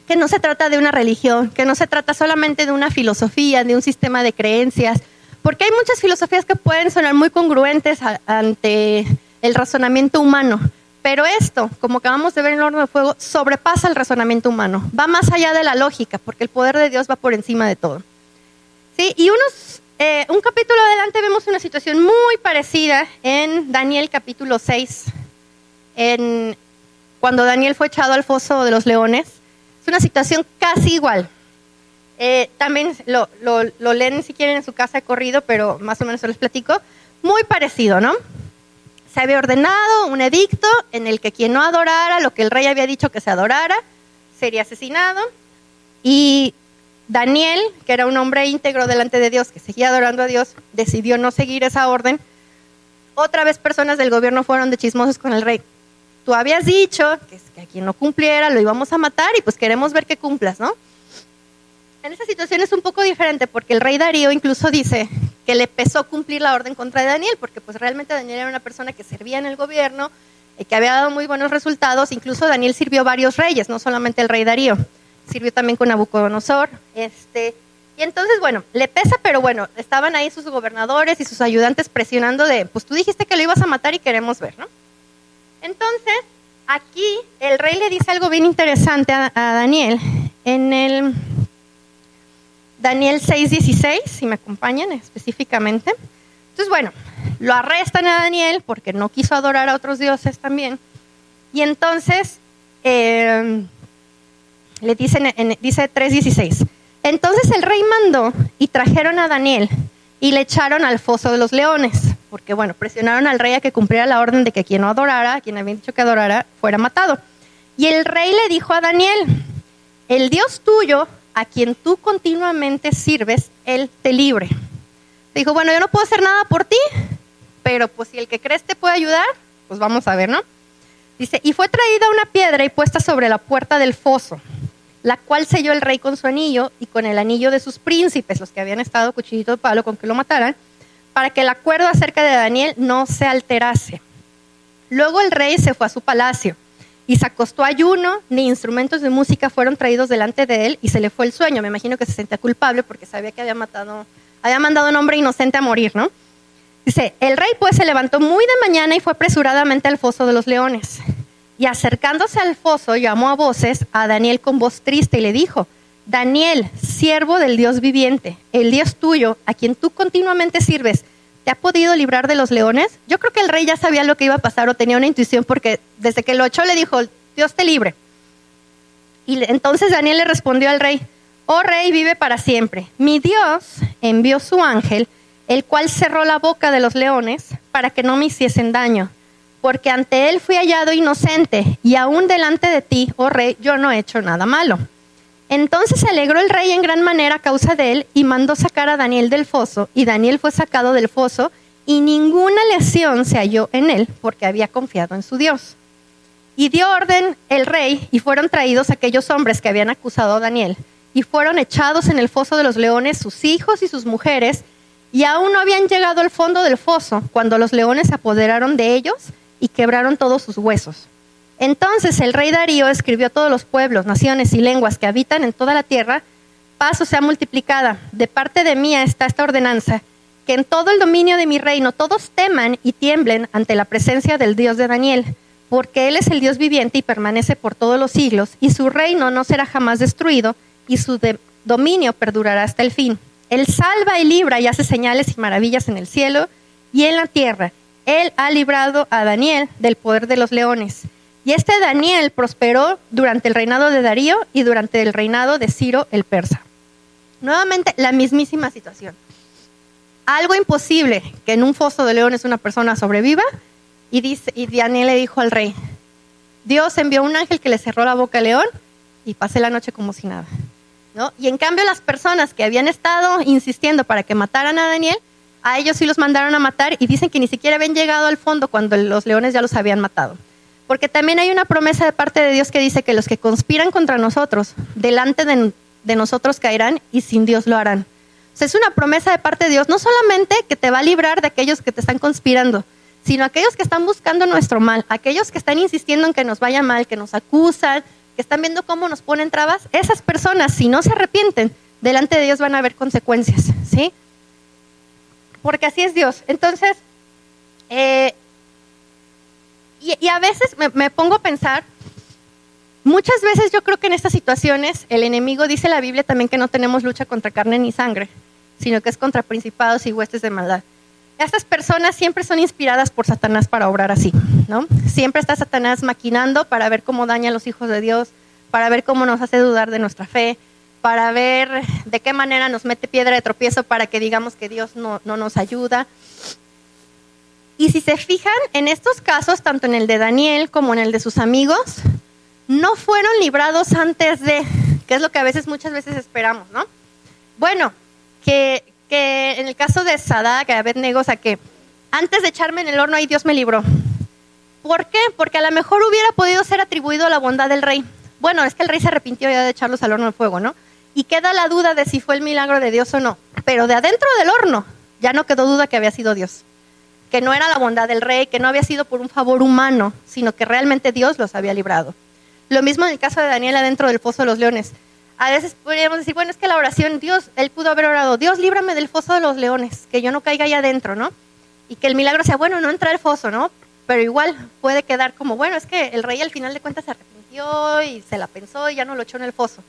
Que no se trata de una religión, que no se trata solamente de una filosofía, de un sistema de creencias, porque hay muchas filosofías que pueden sonar muy congruentes ante el razonamiento humano, pero esto, como acabamos de ver en el horno de fuego, sobrepasa el razonamiento humano, va más allá de la lógica, porque el poder de Dios va por encima de todo. ¿Sí? Y un capítulo adelante vemos una situación muy parecida en Daniel capítulo 6, cuando Daniel fue echado al foso de los leones. Es una situación casi igual. También lo leen si quieren en su casa de corrido, pero más o menos se les platico. Muy parecido, ¿no? Se había ordenado un edicto en el que quien no adorara lo que el rey había dicho que se adorara, sería asesinado. Y Daniel, que era un hombre íntegro delante de Dios, que seguía adorando a Dios, decidió no seguir esa orden. Otra vez personas del gobierno fueron de chismosos con el rey. Tú habías dicho que a quien no cumpliera lo íbamos a matar y pues queremos ver que cumplas, ¿no? En esa situación es un poco diferente porque el rey Darío incluso dice que le pesó cumplir la orden contra Daniel, porque pues realmente Daniel era una persona que servía en el gobierno, que había dado muy buenos resultados. Incluso Daniel sirvió varios reyes, no solamente el rey Darío. Sirvió también con Nabucodonosor. Y entonces, bueno, le pesa, pero bueno, estaban ahí sus gobernadores y sus ayudantes presionando pues tú dijiste que lo ibas a matar y queremos ver, ¿no? Entonces, aquí el rey le dice algo bien interesante a Daniel, en el Daniel 6:16, si me acompañan específicamente. Entonces, bueno, lo arrestan a Daniel porque no quiso adorar a otros dioses también. Y entonces, le dicen, dice 3:16, entonces el rey mandó y trajeron a Daniel y le echaron al foso de los leones, porque bueno, presionaron al rey a que cumpliera la orden de que quien no adorara, a quien habían dicho que adorara, fuera matado. Y el rey le dijo a Daniel, el Dios tuyo, a quien tú continuamente sirves, Él te libre. Dijo, bueno, yo no puedo hacer nada por ti, pero pues si el que crees te puede ayudar, pues vamos a ver, ¿no? Dice, y fue traída una piedra y puesta sobre la puerta del foso, la cual selló el rey con su anillo y con el anillo de sus príncipes, los que habían estado cuchillito de palo con que lo mataran, para que el acuerdo acerca de Daniel no se alterase. Luego el rey se fue a su palacio y se acostó ayuno, ni instrumentos de música fueron traídos delante de él y se le fue el sueño. Me imagino que se sentía culpable porque sabía que había mandado a un hombre inocente a morir, ¿no? Dice, el rey pues se levantó muy de mañana y fue apresuradamente al foso de los leones. Y acercándose al foso, llamó a voces a Daniel con voz triste y le dijo, Daniel, siervo del Dios viviente, el Dios tuyo, a quien tú continuamente sirves, ¿te ha podido librar de los leones? Yo creo que el rey ya sabía lo que iba a pasar o tenía una intuición porque desde que lo echó le dijo, Dios te libre. Y entonces Daniel le respondió al rey, oh rey, vive para siempre. Mi Dios envió su ángel, el cual cerró la boca de los leones para que no me hiciesen daño, porque ante él fui hallado inocente y aún delante de ti, oh rey, yo no he hecho nada malo. Entonces se alegró el rey en gran manera a causa de él y mandó sacar a Daniel del foso, y Daniel fue sacado del foso y ninguna lesión se halló en él porque había confiado en su Dios. Y dio orden el rey y fueron traídos aquellos hombres que habían acusado a Daniel y fueron echados en el foso de los leones sus hijos y sus mujeres, y aún no habían llegado al fondo del foso cuando los leones se apoderaron de ellos y quebraron todos sus huesos. Entonces el rey Darío escribió a todos los pueblos, naciones y lenguas que habitan en toda la tierra, paz os sea multiplicada. De parte de mí está esta ordenanza, que en todo el dominio de mi reino todos teman y tiemblen ante la presencia del Dios de Daniel, porque él es el Dios viviente y permanece por todos los siglos, y su reino no será jamás destruido, y su dominio perdurará hasta el fin. Él salva y libra y hace señales y maravillas en el cielo y en la tierra. Él ha librado a Daniel del poder de los leones. Y este Daniel prosperó durante el reinado de Darío y durante el reinado de Ciro el persa. Nuevamente, la mismísima situación. Algo imposible que en un foso de leones una persona sobreviva. Y Daniel le dijo al rey, Dios envió un ángel que le cerró la boca al león y pasé la noche como si nada, ¿no? Y en cambio las personas que habían estado insistiendo para que mataran a Daniel, a ellos sí los mandaron a matar y dicen que ni siquiera habían llegado al fondo cuando los leones ya los habían matado. Porque también hay una promesa de parte de Dios que dice que los que conspiran contra nosotros, delante de nosotros caerán y sin Dios lo harán. O sea, es una promesa de parte de Dios, no solamente que te va a librar de aquellos que te están conspirando, sino aquellos que están buscando nuestro mal, aquellos que están insistiendo en que nos vaya mal, que nos acusan, que están viendo cómo nos ponen trabas. Esas personas, si no se arrepienten, delante de Dios van a haber consecuencias, ¿sí? Porque así es Dios. Entonces, y a veces me pongo a pensar, muchas veces yo creo que en estas situaciones el enemigo, dice la Biblia también que no tenemos lucha contra carne ni sangre, sino que es contra principados y huestes de maldad. Estas personas siempre son inspiradas por Satanás para obrar así, ¿no? Siempre está Satanás maquinando para ver cómo daña a los hijos de Dios, para ver cómo nos hace dudar de nuestra fe, para ver de qué manera nos mete piedra de tropiezo para que digamos que Dios no nos ayuda. Y si se fijan, en estos casos, tanto en el de Daniel como en el de sus amigos, no fueron librados antes de, que es lo que muchas veces esperamos, ¿no? Bueno, que en el caso de Sadrach, Abednego, o sea, que antes de echarme en el horno ahí Dios me libró. ¿Por qué? Porque a lo mejor hubiera podido ser atribuido a la bondad del rey. Bueno, es que el rey se arrepintió ya de echarlos al horno de fuego, ¿no? Y queda la duda de si fue el milagro de Dios o no. Pero de adentro del horno ya no quedó duda que había sido Dios. Que no era la bondad del rey, que no había sido por un favor humano, sino que realmente Dios los había librado. Lo mismo en el caso de Daniel adentro del foso de los leones. A veces podríamos decir, bueno, es que la oración, Dios, él pudo haber orado, Dios, líbrame del foso de los leones, que yo no caiga ahí adentro, ¿no? Y que el milagro sea, bueno, no entrar al foso, ¿no? Pero igual puede quedar como, bueno, es que el rey al final de cuentas se arrepintió y se la pensó y ya no lo echó en el foso.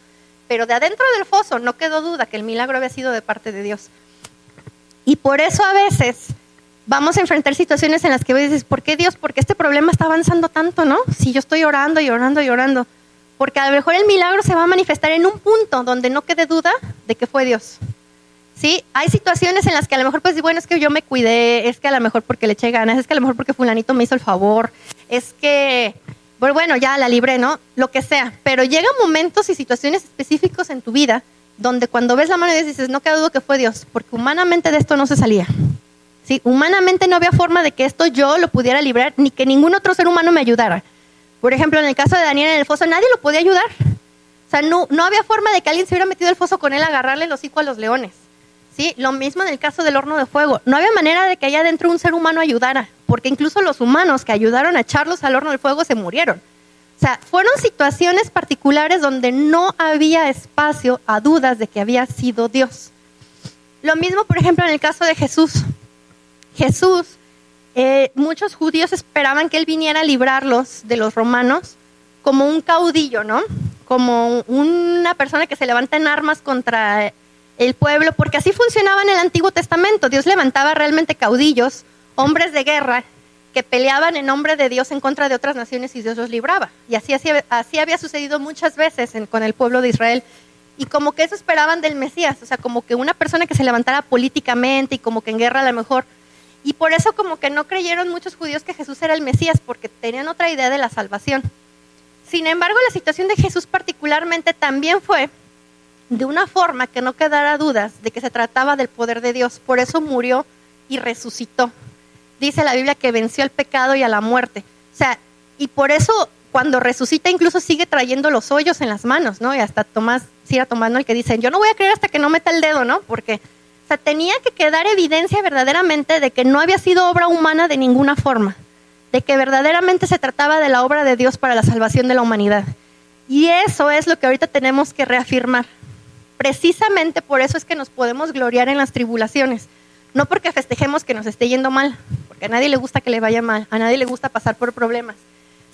Pero de adentro del foso no quedó duda que el milagro había sido de parte de Dios. Y por eso a veces vamos a enfrentar situaciones en las que dices, ¿por qué Dios? Porque este problema está avanzando tanto, ¿no? Si yo estoy orando y orando y orando. Porque a lo mejor el milagro se va a manifestar en un punto donde no quede duda de que fue Dios. ¿Sí? Hay situaciones en las que a lo mejor pues bueno, es que yo me cuidé, es que a lo mejor porque le eché ganas, es que a lo mejor porque fulanito me hizo el favor, es que, bueno, ya la libré, ¿no? Lo que sea. Pero llegan momentos y situaciones específicos en tu vida donde cuando ves la mano de Dios dices, no queda duda que fue Dios, porque humanamente de esto no se salía. ¿Sí? Humanamente no había forma de que esto yo lo pudiera librar, ni que ningún otro ser humano me ayudara. Por ejemplo, en el caso de Daniel en el foso, nadie lo podía ayudar. O sea, no había forma de que alguien se hubiera metido al foso con él a agarrarle el hocico a los leones. ¿Sí? Lo mismo en el caso del horno de fuego. No había manera de que allá adentro un ser humano ayudara, porque incluso los humanos que ayudaron a echarlos al horno del fuego se murieron. O sea, fueron situaciones particulares donde no había espacio a dudas de que había sido Dios. Lo mismo, por ejemplo, en el caso de Jesús. Jesús, muchos judíos esperaban que él viniera a librarlos de los romanos como un caudillo, ¿no? Como una persona que se levanta en armas contra el pueblo, porque así funcionaba en el Antiguo Testamento. Dios levantaba realmente caudillos, hombres de guerra, que peleaban en nombre de Dios en contra de otras naciones y Dios los libraba. Y así había sucedido muchas veces con el pueblo de Israel. Y como que eso esperaban del Mesías, o sea, como que una persona que se levantara políticamente y como que en guerra a lo mejor. Y por eso como que no creyeron muchos judíos que Jesús era el Mesías, porque tenían otra idea de la salvación. Sin embargo, la situación de Jesús particularmente también fue de una forma que no quedara dudas de que se trataba del poder de Dios. Por eso murió y resucitó. Dice la Biblia que venció el pecado y a la muerte. O sea, y por eso cuando resucita incluso sigue trayendo los hoyos en las manos, ¿no? Y hasta sigue tomando el que dice, yo no voy a creer hasta que no meta el dedo, ¿no? Porque, o sea, tenía que quedar evidencia verdaderamente de que no había sido obra humana de ninguna forma, de que verdaderamente se trataba de la obra de Dios para la salvación de la humanidad. Y eso es lo que ahorita tenemos que reafirmar. Precisamente por eso es que nos podemos gloriar en las tribulaciones. No porque festejemos que nos esté yendo mal, porque a nadie le gusta que le vaya mal, a nadie le gusta pasar por problemas,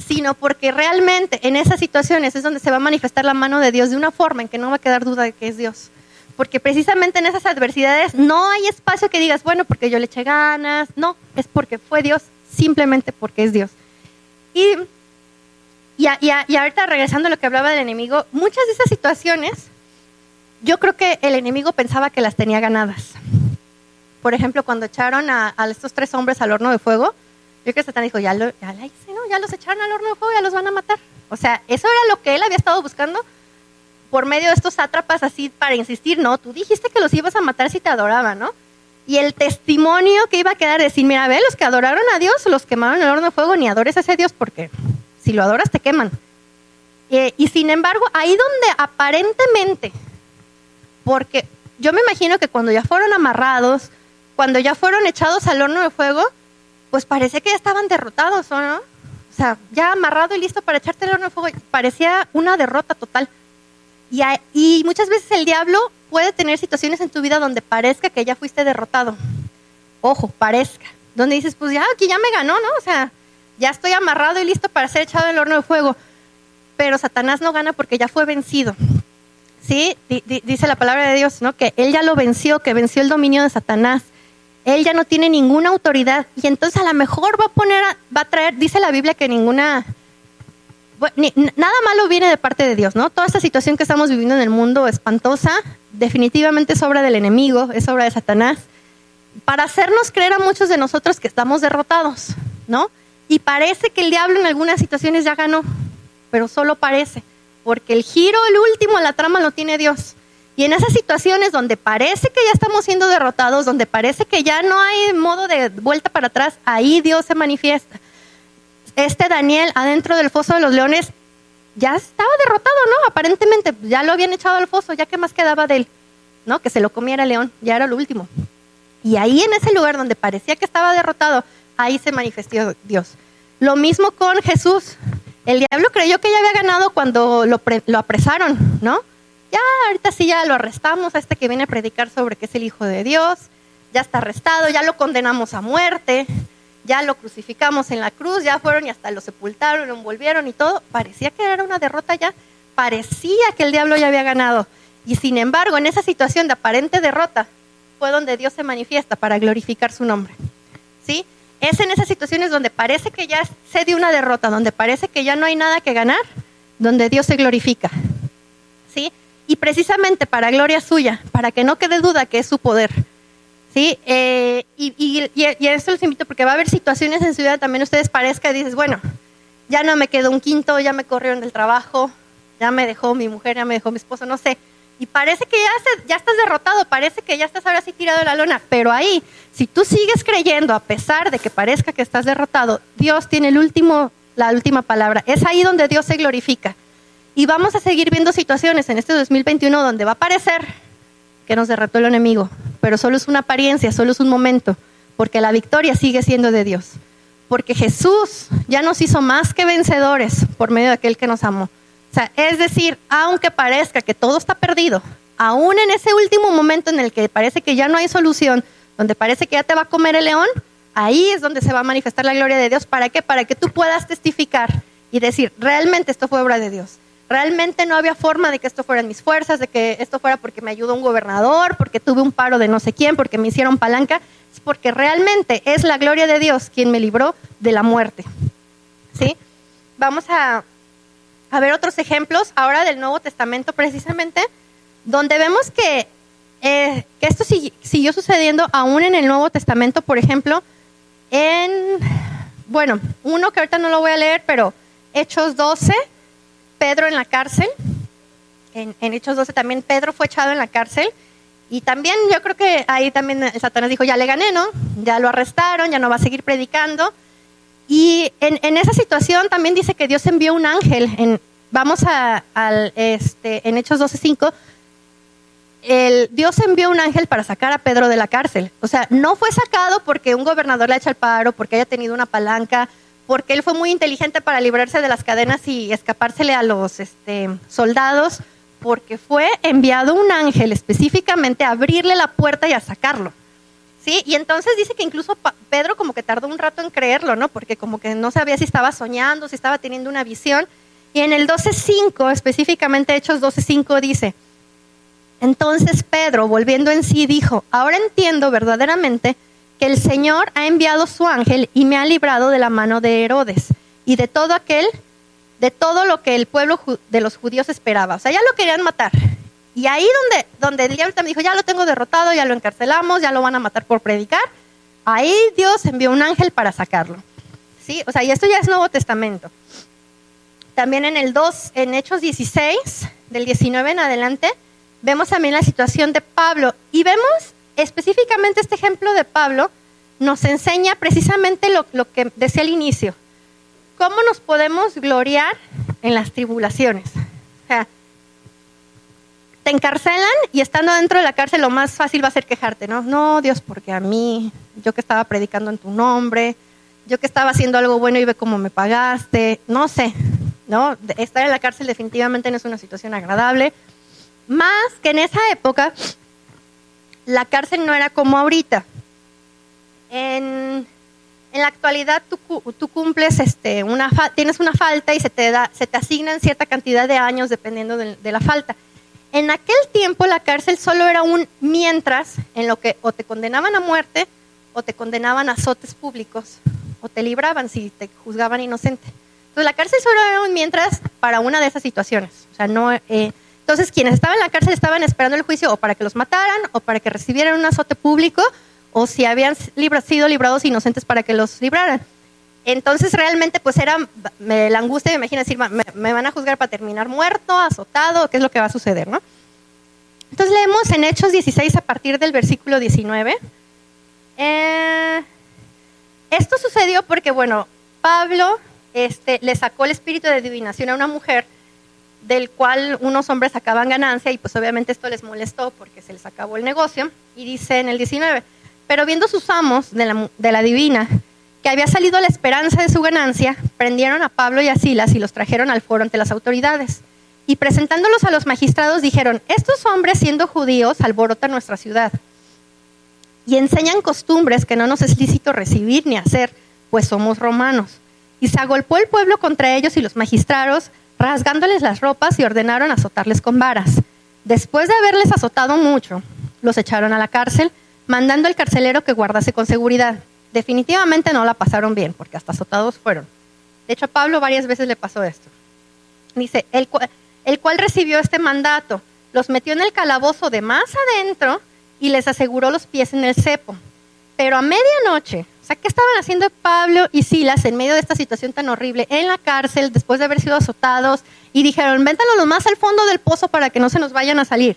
sino porque realmente en esas situaciones es donde se va a manifestar la mano de Dios de una forma en que no va a quedar duda de que es Dios. Porque precisamente en esas adversidades no hay espacio que digas, bueno, porque yo le eché ganas. No, es porque fue Dios, simplemente porque es Dios. Y ahorita regresando a lo que hablaba del enemigo, muchas de esas situaciones, yo creo que el enemigo pensaba que las tenía ganadas. Por ejemplo, cuando echaron a estos 3 hombres al horno de fuego, yo creo que Satán dijo, ya la hice, ¿no? Ya los echaron al horno de fuego, ya los van a matar. O sea, eso era lo que él había estado buscando por medio de estos sátrapas así para insistir, no, tú dijiste que los ibas a matar si te adoraban, ¿no? Y el testimonio que iba a quedar de decir, mira, ve, los que adoraron a Dios, los quemaron en el horno de fuego, ni adores a ese Dios porque si lo adoras te queman. Y sin embargo, ahí donde aparentemente, porque yo me imagino que cuando ya fueron amarrados, cuando ya fueron echados al horno de fuego, pues parece que ya estaban derrotados, ¿o no? O sea, ya amarrado y listo para echarte al horno de fuego, parecía una derrota total. Y muchas veces el diablo puede tener situaciones en tu vida donde parezca que ya fuiste derrotado. Ojo, parezca. Donde dices, pues ya, aquí ya me ganó, ¿no? O sea, ya estoy amarrado y listo para ser echado al horno de fuego. Pero Satanás no gana porque ya fue vencido. ¿Sí? Dice la palabra de Dios, ¿no? Que él ya lo venció, que venció el dominio de Satanás. Él ya no tiene ninguna autoridad y entonces a lo mejor va a traer, dice la Biblia que nada malo viene de parte de Dios, ¿no? Toda esta situación que estamos viviendo en el mundo espantosa, definitivamente es obra del enemigo, es obra de Satanás, para hacernos creer a muchos de nosotros que estamos derrotados, ¿no? Y parece que el diablo en algunas situaciones ya ganó, pero solo parece, porque el giro, el último, la trama lo tiene Dios. Y en esas situaciones donde parece que ya estamos siendo derrotados, donde parece que ya no hay modo de vuelta para atrás, ahí Dios se manifiesta. Daniel, adentro del foso de los leones, ya estaba derrotado, ¿no? Aparentemente, ya lo habían echado al foso, ya qué más quedaba de él, ¿no? Que se lo comiera el león, ya era lo último. Y ahí en ese lugar donde parecía que estaba derrotado, ahí se manifestó Dios. Lo mismo con Jesús. El diablo creyó que ya había ganado cuando lo apresaron, ¿no? Ya, ahorita sí ya lo arrestamos a que viene a predicar sobre que es el Hijo de Dios, ya está arrestado, ya lo condenamos a muerte, ya lo crucificamos en la cruz, ya fueron y hasta lo sepultaron, lo envolvieron y todo. Parecía que era una derrota ya, parecía que el diablo ya había ganado. Y sin embargo, en esa situación de aparente derrota, fue donde Dios se manifiesta para glorificar su nombre. ¿Sí? Es en esas situaciones donde parece que ya se dio una derrota, donde parece que ya no hay nada que ganar, donde Dios se glorifica. ¿Sí? Y precisamente para gloria suya, para que no quede duda que es su poder. ¿Sí? Y a esto los invito porque va a haber situaciones en su vida también ustedes parezca y dices, bueno, ya no me quedó un quinto, ya me corrieron del trabajo, ya me dejó mi mujer, ya me dejó mi esposo, no sé. Y parece que ya estás derrotado, parece que ya estás ahora sí tirado de la lona, pero ahí, si tú sigues creyendo, a pesar de que parezca que estás derrotado, Dios tiene la última palabra. Es ahí donde Dios se glorifica. Y vamos a seguir viendo situaciones en este 2021 donde va a parecer que nos derrotó el enemigo, pero solo es una apariencia, solo es un momento, porque la victoria sigue siendo de Dios. Porque Jesús ya nos hizo más que vencedores por medio de aquel que nos amó. O sea, es decir, aunque parezca que todo está perdido, aún en ese último momento en el que parece que ya no hay solución, donde parece que ya te va a comer el león, ahí es donde se va a manifestar la gloria de Dios. ¿Para qué? Para que tú puedas testificar y decir, realmente esto fue obra de Dios. Realmente no había forma de que esto fueran mis fuerzas, de que esto fuera porque me ayudó un gobernador, porque tuve un paro de no sé quién, porque me hicieron palanca. Es porque realmente es la gloria de Dios quien me libró de la muerte. ¿Sí? Vamos a ver otros ejemplos ahora del Nuevo Testamento precisamente, donde vemos que esto siguió sucediendo aún en el Nuevo Testamento. Por ejemplo, uno que ahorita no lo voy a leer, pero Hechos 12, Pedro en la cárcel. En Hechos 12 también Pedro fue echado en la cárcel. Y también yo creo que ahí también Satanás dijo, ya le gané, ¿no? Ya lo arrestaron, ya no va a seguir predicando. Y en esa situación también dice que Dios envió un ángel. En Hechos 12:5, Dios envió un ángel para sacar a Pedro de la cárcel. O sea, no fue sacado porque un gobernador le echa el paro, porque haya tenido una palanca, porque él fue muy inteligente para librarse de las cadenas y escapársele a los soldados, porque fue enviado un ángel específicamente a abrirle la puerta y a sacarlo. ¿Sí? Y entonces dice que incluso Pedro como que tardó un rato en creerlo, ¿no? Porque como que no sabía si estaba soñando, si estaba teniendo una visión. Y en el 12:5, específicamente Hechos 12:5 dice, entonces Pedro, volviendo en sí, dijo, ahora entiendo verdaderamente que el Señor ha enviado su ángel y me ha librado de la mano de Herodes y de todo lo que el pueblo de los judíos esperaba. O sea, ya lo querían matar. Y ahí donde el diablo también dijo, ya lo tengo derrotado, ya lo encarcelamos, ya lo van a matar por predicar, ahí Dios envió un ángel para sacarlo. ¿Sí? O sea, y esto ya es Nuevo Testamento. También en Hechos 16, del 19 en adelante, vemos también la situación de Pablo. Y vemos específicamente este ejemplo de Pablo, nos enseña precisamente lo que decía al inicio. ¿Cómo nos podemos gloriar en las tribulaciones? O sea, te encarcelan y estando dentro de la cárcel lo más fácil va a ser quejarte, ¿no? No, Dios, porque a mí, yo que estaba predicando en tu nombre, yo que estaba haciendo algo bueno y ve cómo me pagaste, no sé, ¿no? Estar en la cárcel definitivamente no es una situación agradable. Más que en esa época, la cárcel no era como ahorita. En la actualidad tú cumples tienes una falta y se te asignan cierta cantidad de años dependiendo de la falta. En aquel tiempo la cárcel solo era un mientras en lo que o te condenaban a muerte o te condenaban a azotes públicos o te libraban si te juzgaban inocente. Entonces la cárcel solo era un mientras para una de esas situaciones. O sea, entonces quienes estaban en la cárcel estaban esperando el juicio o para que los mataran o para que recibieran un azote público o si habían sido librados inocentes para que los libraran. Entonces realmente pues era la angustia, me imagino decir, me van a juzgar para terminar muerto, azotado, ¿qué es lo que va a suceder, no? Entonces leemos en Hechos 16 a partir del versículo 19. Esto sucedió porque, bueno, Pablo le sacó el espíritu de adivinación a una mujer del cual unos hombres sacaban ganancia y pues obviamente esto les molestó porque se les acabó el negocio. Y dice en el 19, pero viendo sus amos de la divina que había salido la esperanza de su ganancia, prendieron a Pablo y a Silas y los trajeron al foro ante las autoridades. Y presentándolos a los magistrados dijeron, estos hombres siendo judíos alborotan nuestra ciudad y enseñan costumbres que no nos es lícito recibir ni hacer, pues somos romanos. Y se agolpó el pueblo contra ellos y los magistrados, rasgándoles las ropas y ordenaron azotarles con varas. Después de haberles azotado mucho, los echaron a la cárcel, mandando al carcelero que guardase con seguridad. Definitivamente no la pasaron bien, porque hasta azotados fueron. De hecho, a Pablo varias veces le pasó esto. Dice, el cual recibió este mandato, los metió en el calabozo de más adentro y les aseguró los pies en el cepo. Pero a medianoche, o sea, ¿qué estaban haciendo Pablo y Silas en medio de esta situación tan horrible en la cárcel, después de haber sido azotados? Y dijeron, véntanos más al fondo del pozo para que no se nos vayan a salir.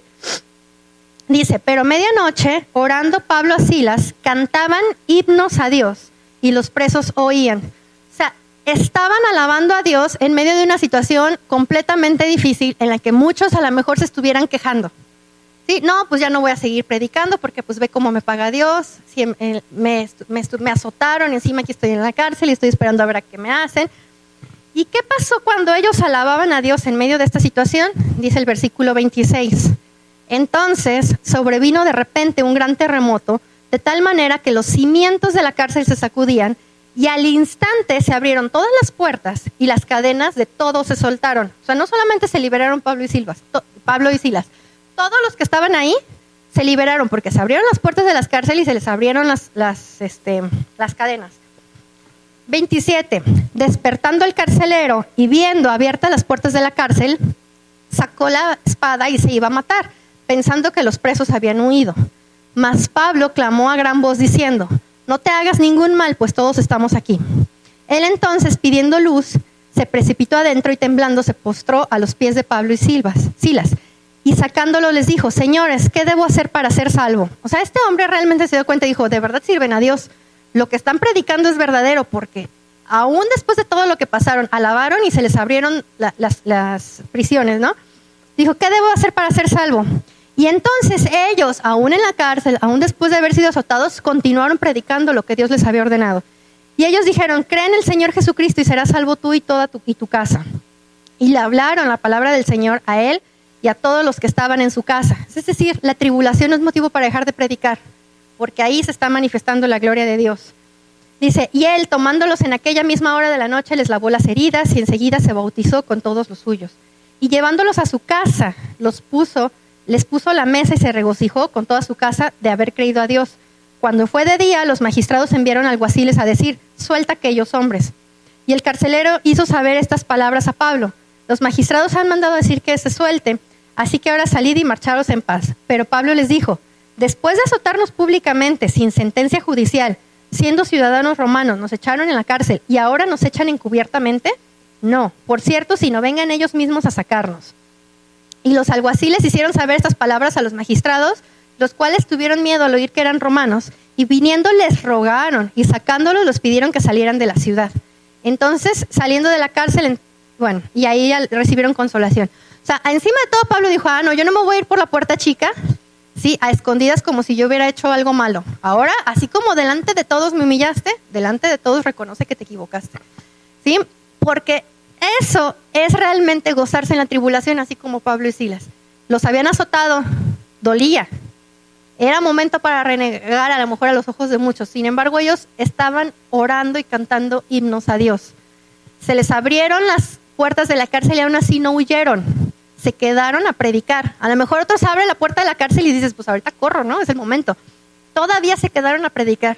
Dice, pero a medianoche, orando Pablo a Silas, cantaban himnos a Dios y los presos oían. O sea, estaban alabando a Dios en medio de una situación completamente difícil en la que muchos a lo mejor se estuvieran quejando. Sí, no, pues ya no voy a seguir predicando porque pues ve cómo me paga Dios, me azotaron, encima aquí estoy en la cárcel y estoy esperando a ver a qué me hacen. ¿Y qué pasó cuando ellos alababan a Dios en medio de esta situación? Dice el versículo 26. Entonces sobrevino de repente un gran terremoto, de tal manera que los cimientos de la cárcel se sacudían y al instante se abrieron todas las puertas y las cadenas de todos se soltaron. O sea, no solamente se liberaron Pablo y Silas, todos los que estaban ahí se liberaron porque se abrieron las puertas de las cárceles y se les abrieron las cadenas. 27. Despertando el carcelero y viendo abiertas las puertas de la cárcel, sacó la espada y se iba a matar, pensando que los presos habían huido. Mas Pablo clamó a gran voz diciendo: no te hagas ningún mal, pues todos estamos aquí. Él entonces, pidiendo luz, se precipitó adentro y temblando se postró a los pies de Pablo y Silas. Y sacándolo les dijo: señores, ¿qué debo hacer para ser salvo? O sea, este hombre realmente se dio cuenta y dijo: de verdad sirven a Dios. Lo que están predicando es verdadero, porque aún después de todo lo que pasaron, alabaron y se les abrieron las prisiones, ¿no? Dijo: ¿qué debo hacer para ser salvo? Y entonces ellos, aún en la cárcel, aún después de haber sido azotados, continuaron predicando lo que Dios les había ordenado. Y ellos dijeron: cree en el Señor Jesucristo y serás salvo tú y toda tu casa. Y le hablaron la palabra del Señor a él y a todos los que estaban en su casa. Es decir, la tribulación no es motivo para dejar de predicar, porque ahí se está manifestando la gloria de Dios. Dice: y él, tomándolos en aquella misma hora de la noche, les lavó las heridas y enseguida se bautizó con todos los suyos. Y llevándolos a su casa, les puso la mesa y se regocijó con toda su casa de haber creído a Dios. Cuando fue de día, los magistrados enviaron alguaciles a decir: suelta a aquellos hombres. Y el carcelero hizo saber estas palabras a Pablo: los magistrados han mandado decir que se suelte, así que ahora salid y marcharos en paz. Pero Pablo les dijo: después de azotarnos públicamente, sin sentencia judicial, siendo ciudadanos romanos, nos echaron en la cárcel y ahora nos echan encubiertamente. No, por cierto, si no vengan ellos mismos a sacarnos. Y los alguaciles hicieron saber estas palabras a los magistrados, los cuales tuvieron miedo al oír que eran romanos, y viniendo les rogaron, y sacándolos los pidieron que salieran de la ciudad. Entonces, saliendo de la cárcel, y ahí ya recibieron consolación. O sea, encima de todo Pablo dijo: no, yo no me voy a ir por la puerta chica, sí, a escondidas como si yo hubiera hecho algo malo. Ahora, así como delante de todos me humillaste, delante de todos reconoce que te equivocaste, ¿sí? Porque eso es realmente gozarse en la tribulación, así como Pablo y Silas. Los habían azotado, dolía. Era momento para renegar a lo mejor a los ojos de muchos. Sin embargo, ellos estaban orando y cantando himnos a Dios. Se les abrieron las puertas de la cárcel y aún así no huyeron. Se quedaron a predicar. A lo mejor otros abren la puerta de la cárcel y dices: pues ahorita corro, ¿no? Es el momento. Todavía se quedaron a predicar.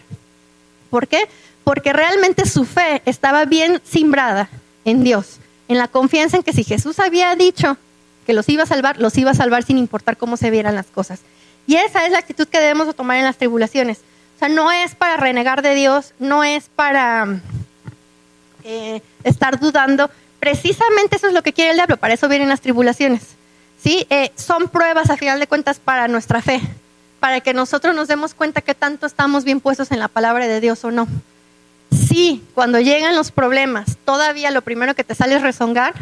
¿Por qué? Porque realmente su fe estaba bien simbrada en Dios, en la confianza en que si Jesús había dicho que los iba a salvar sin importar cómo se vieran las cosas. Y esa es la actitud que debemos tomar en las tribulaciones. O sea, no es para renegar de Dios, no es para estar dudando. Precisamente eso es lo que quiere el diablo, para eso vienen las tribulaciones. ¿Sí? Son pruebas a final de cuentas para nuestra fe, para que nosotros nos demos cuenta que tanto estamos bien puestos en la palabra de Dios o no. Sí, cuando llegan los problemas, todavía lo primero que te sale es rezongar,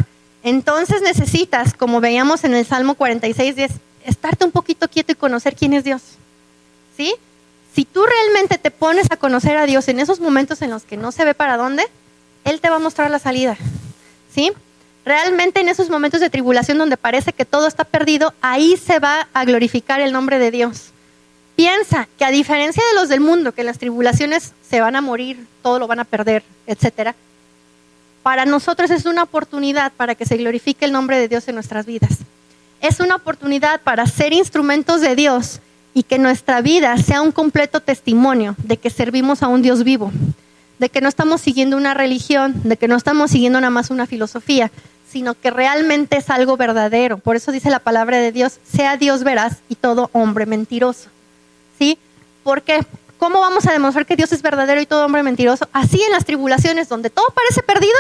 entonces necesitas, como veíamos en el Salmo 46:10, estarte un poquito quieto y conocer quién es Dios. ¿Sí? Si tú realmente te pones a conocer a Dios en esos momentos en los que no se ve para dónde, Él te va a mostrar la salida. ¿Sí? Realmente en esos momentos de tribulación donde parece que todo está perdido, ahí se va a glorificar el nombre de Dios. Piensa que a diferencia de los del mundo, que en las tribulaciones se van a morir, todo lo van a perder, etcétera, para nosotros es una oportunidad para que se glorifique el nombre de Dios en nuestras vidas. Es una oportunidad para ser instrumentos de Dios y que nuestra vida sea un completo testimonio de que servimos a un Dios vivo, de que no estamos siguiendo una religión, de que no estamos siguiendo nada más una filosofía, sino que realmente es algo verdadero. Por eso dice la palabra de Dios: sea Dios veraz y todo hombre mentiroso. ¿Sí? Porque ¿cómo vamos a demostrar que Dios es verdadero y todo hombre mentiroso? Así en las tribulaciones, donde todo parece perdido,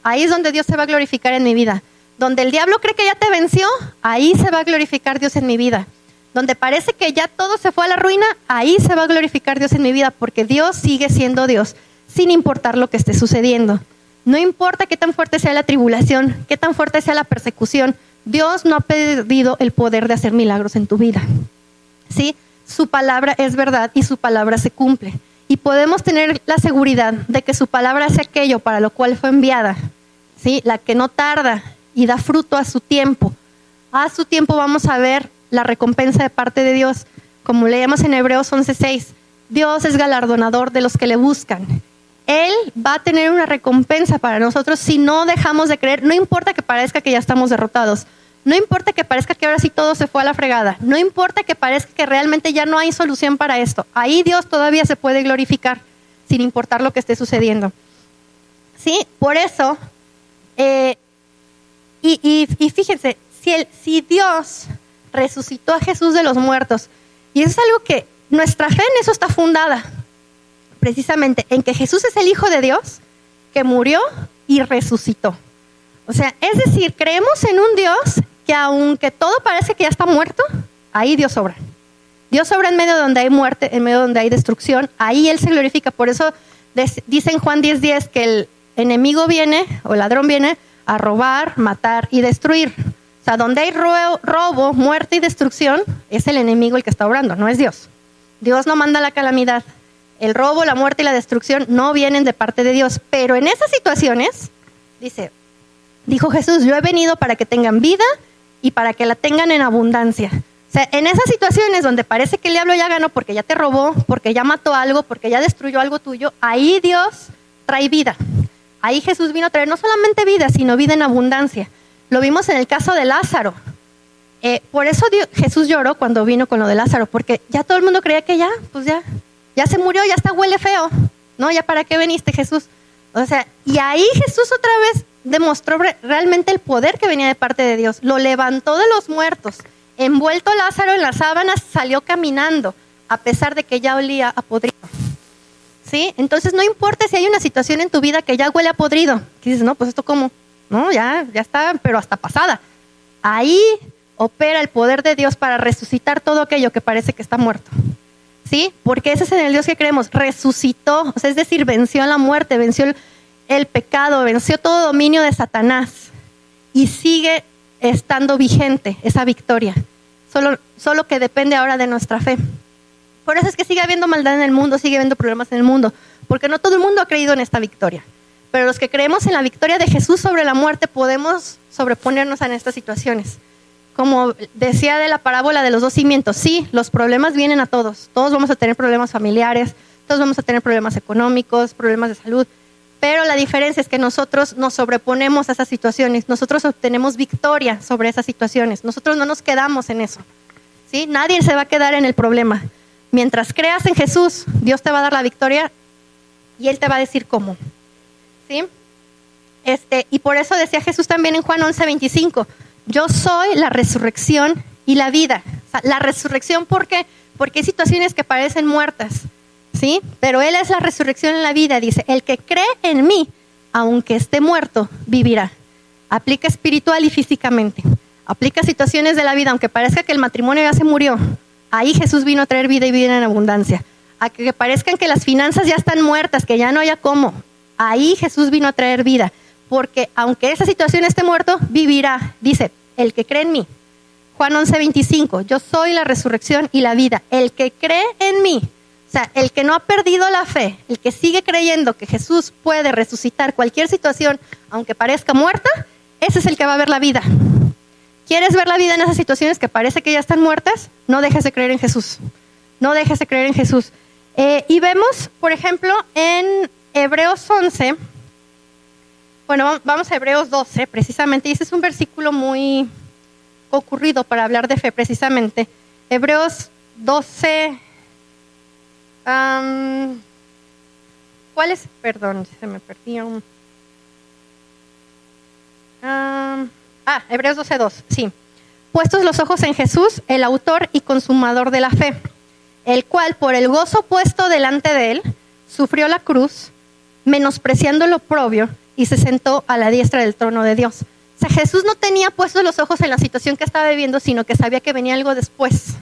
ahí es donde Dios se va a glorificar en mi vida. Donde el diablo cree que ya te venció, ahí se va a glorificar Dios en mi vida. Donde parece que ya todo se fue a la ruina, ahí se va a glorificar Dios en mi vida, porque Dios sigue siendo Dios, sin importar lo que esté sucediendo. No importa qué tan fuerte sea la tribulación, qué tan fuerte sea la persecución, Dios no ha perdido el poder de hacer milagros en tu vida. ¿Sí? Su palabra es verdad y su palabra se cumple. Y podemos tener la seguridad de que su palabra hace aquello para lo cual fue enviada. ¿Sí? La que no tarda y da fruto a su tiempo. A su tiempo vamos a ver la recompensa de parte de Dios. Como leemos en Hebreos 11:6, Dios es galardonador de los que le buscan. Él va a tener una recompensa para nosotros si no dejamos de creer. No importa que parezca que ya estamos derrotados. No importa que parezca que ahora sí todo se fue a la fregada. No importa que parezca que realmente ya no hay solución para esto. Ahí Dios todavía se puede glorificar sin importar lo que esté sucediendo. ¿Sí? Por eso, y fíjense, si Dios resucitó a Jesús de los muertos, y eso es algo que nuestra fe en eso está fundada, precisamente en que Jesús es el Hijo de Dios que murió y resucitó. O sea, es decir, creemos en un Dios que aunque todo parece que ya está muerto, ahí Dios obra. Dios obra en medio donde hay muerte, en medio donde hay destrucción, ahí Él se glorifica. Por eso dice en Juan 10:10 que el enemigo viene, o el ladrón viene, a robar, matar y destruir. O sea, donde hay robo, muerte y destrucción, es el enemigo el que está obrando, no es Dios. Dios no manda la calamidad. El robo, la muerte y la destrucción no vienen de parte de Dios. Pero en esas situaciones, dijo Jesús, yo he venido para que tengan vida y para que la tengan en abundancia. O sea, en esas situaciones donde parece que el diablo ya ganó porque ya te robó, porque ya mató algo, porque ya destruyó algo tuyo, ahí Dios trae vida. Ahí Jesús vino a traer no solamente vida, sino vida en abundancia. Lo vimos en el caso de Lázaro. Por eso Jesús lloró cuando vino con lo de Lázaro, porque ya todo el mundo creía que ya se murió, ya está, huele feo. ¿No? ¿Ya para qué viniste, Jesús? O sea, y ahí Jesús otra vez demostró realmente el poder que venía de parte de Dios. Lo levantó de los muertos. Envuelto Lázaro en las sábanas, salió caminando, a pesar de que ya olía a podrido. ¿Sí? Entonces no importa si hay una situación en tu vida que ya huele a podrido. Que dices, no, pues esto cómo. No, ya está, pero hasta pasada. Ahí opera el poder de Dios para resucitar todo aquello que parece que está muerto. ¿Sí? Porque ese es en el Dios que creemos. Resucitó, o sea, es decir, venció la muerte, venció el pecado, venció todo dominio de Satanás. Y sigue estando vigente esa victoria. Solo que depende ahora de nuestra fe. Por eso es que sigue habiendo maldad en el mundo, sigue habiendo problemas en el mundo. Porque no todo el mundo ha creído en esta victoria. Pero los que creemos en la victoria de Jesús sobre la muerte podemos sobreponernos a estas situaciones. Como decía de la parábola de los dos cimientos, sí, los problemas vienen a todos. Todos vamos a tener problemas familiares, todos vamos a tener problemas económicos, problemas de salud. Pero la diferencia es que nosotros nos sobreponemos a esas situaciones. Nosotros obtenemos victoria sobre esas situaciones. Nosotros no nos quedamos en eso. ¿Sí? Nadie se va a quedar en el problema. Mientras creas en Jesús, Dios te va a dar la victoria y Él te va a decir cómo. ¿Sí? Y por eso decía Jesús también en Juan 11:25, yo soy la resurrección y la vida. O sea, la resurrección, ¿por qué? Porque hay situaciones que parecen muertas, ¿sí? Pero Él es la resurrección en la vida. Dice, el que cree en mí, aunque esté muerto, vivirá. Aplica espiritual y físicamente. Aplica situaciones de la vida, aunque parezca que el matrimonio ya se murió. Ahí Jesús vino a traer vida y vida en abundancia. A que parezcan que las finanzas ya están muertas, que ya no haya cómo. Ahí Jesús vino a traer vida, porque aunque esa situación esté muerto, vivirá. Dice, el que cree en mí. Juan 11:25, yo soy la resurrección y la vida. El que cree en mí, o sea, el que no ha perdido la fe, el que sigue creyendo que Jesús puede resucitar cualquier situación, aunque parezca muerta, ese es el que va a ver la vida. ¿Quieres ver la vida en esas situaciones que parece que ya están muertas? No dejes de creer en Jesús. No dejes de creer en Jesús. Y vemos, por ejemplo, en Hebreos 11, bueno, vamos a Hebreos 12, precisamente, y ese es un versículo muy concurrido para hablar de fe, precisamente. Hebreos 12, ¿cuál es? Perdón, se me perdió. Hebreos 12:2, sí. Puestos los ojos en Jesús, el autor y consumador de la fe, el cual por el gozo puesto delante de él, sufrió la cruz, menospreciando lo oprobio, y se sentó a la diestra del trono de Dios. O sea, Jesús no tenía puestos los ojos en la situación que estaba viviendo, sino que sabía que venía algo después.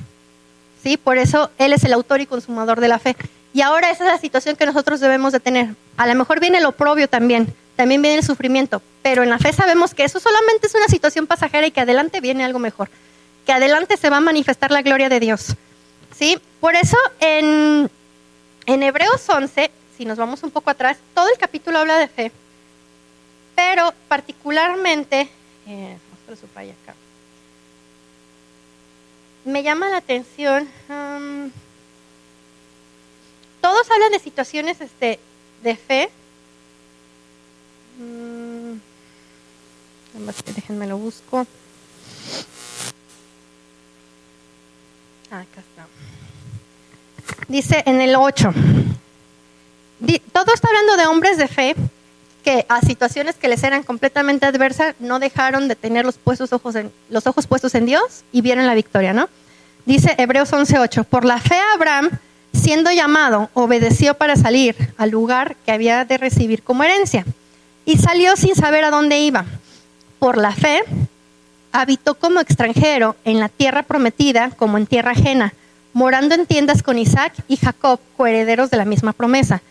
¿Sí? Por eso Él es el autor y consumador de la fe. Y ahora esa es la situación que nosotros debemos de tener. A lo mejor viene el oprobio también viene el sufrimiento, pero en la fe sabemos que eso solamente es una situación pasajera y que adelante viene algo mejor, que adelante se va a manifestar la gloria de Dios. ¿Sí? Por eso en Hebreos 11, si nos vamos un poco atrás, todo el capítulo habla de fe, pero particularmente, acá, me llama la atención todos hablan de situaciones de fe. Nada más que déjenme lo busco. Acá está. Dice en el 8. Todo está hablando de hombres de fe que a situaciones que les eran completamente adversas no dejaron de tener los ojos puestos en Dios y vieron la victoria, ¿no? Dice Hebreos 11:8, por la fe Abraham, siendo llamado, obedeció para salir al lugar que había de recibir como herencia y salió sin saber a dónde iba. Por la fe habitó como extranjero en la tierra prometida como en tierra ajena, morando en tiendas con Isaac y Jacob, coherederos de la misma promesa,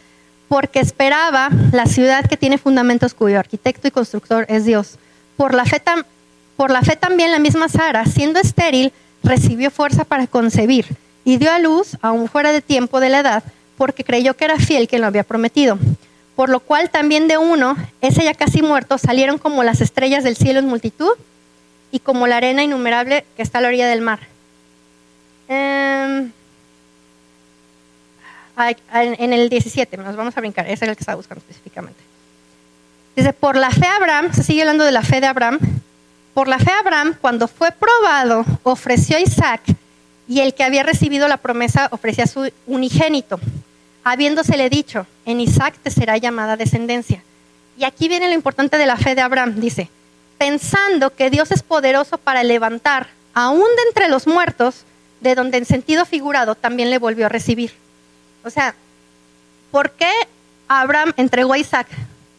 porque esperaba la ciudad que tiene fundamentos, cuyo arquitecto y constructor es Dios. Por la fe también la misma Sara, siendo estéril, recibió fuerza para concebir y dio a luz, aún fuera de tiempo de la edad, porque creyó que era fiel quien lo había prometido. Por lo cual también de uno, ese ya casi muerto, salieron como las estrellas del cielo en multitud y como la arena innumerable que está a la orilla del mar. En el 17, nos vamos a brincar, ese era el que estaba buscando específicamente. Dice, por la fe Abraham, se sigue hablando de la fe de Abraham, por la fe Abraham, cuando fue probado, ofreció a Isaac, y el que había recibido la promesa ofrecía a su unigénito, habiéndosele dicho, en Isaac te será llamada descendencia. Y aquí viene lo importante de la fe de Abraham, dice, pensando que Dios es poderoso para levantar, aún de entre los muertos, de donde en sentido figurado también le volvió a recibir. O sea, ¿por qué Abraham entregó a Isaac?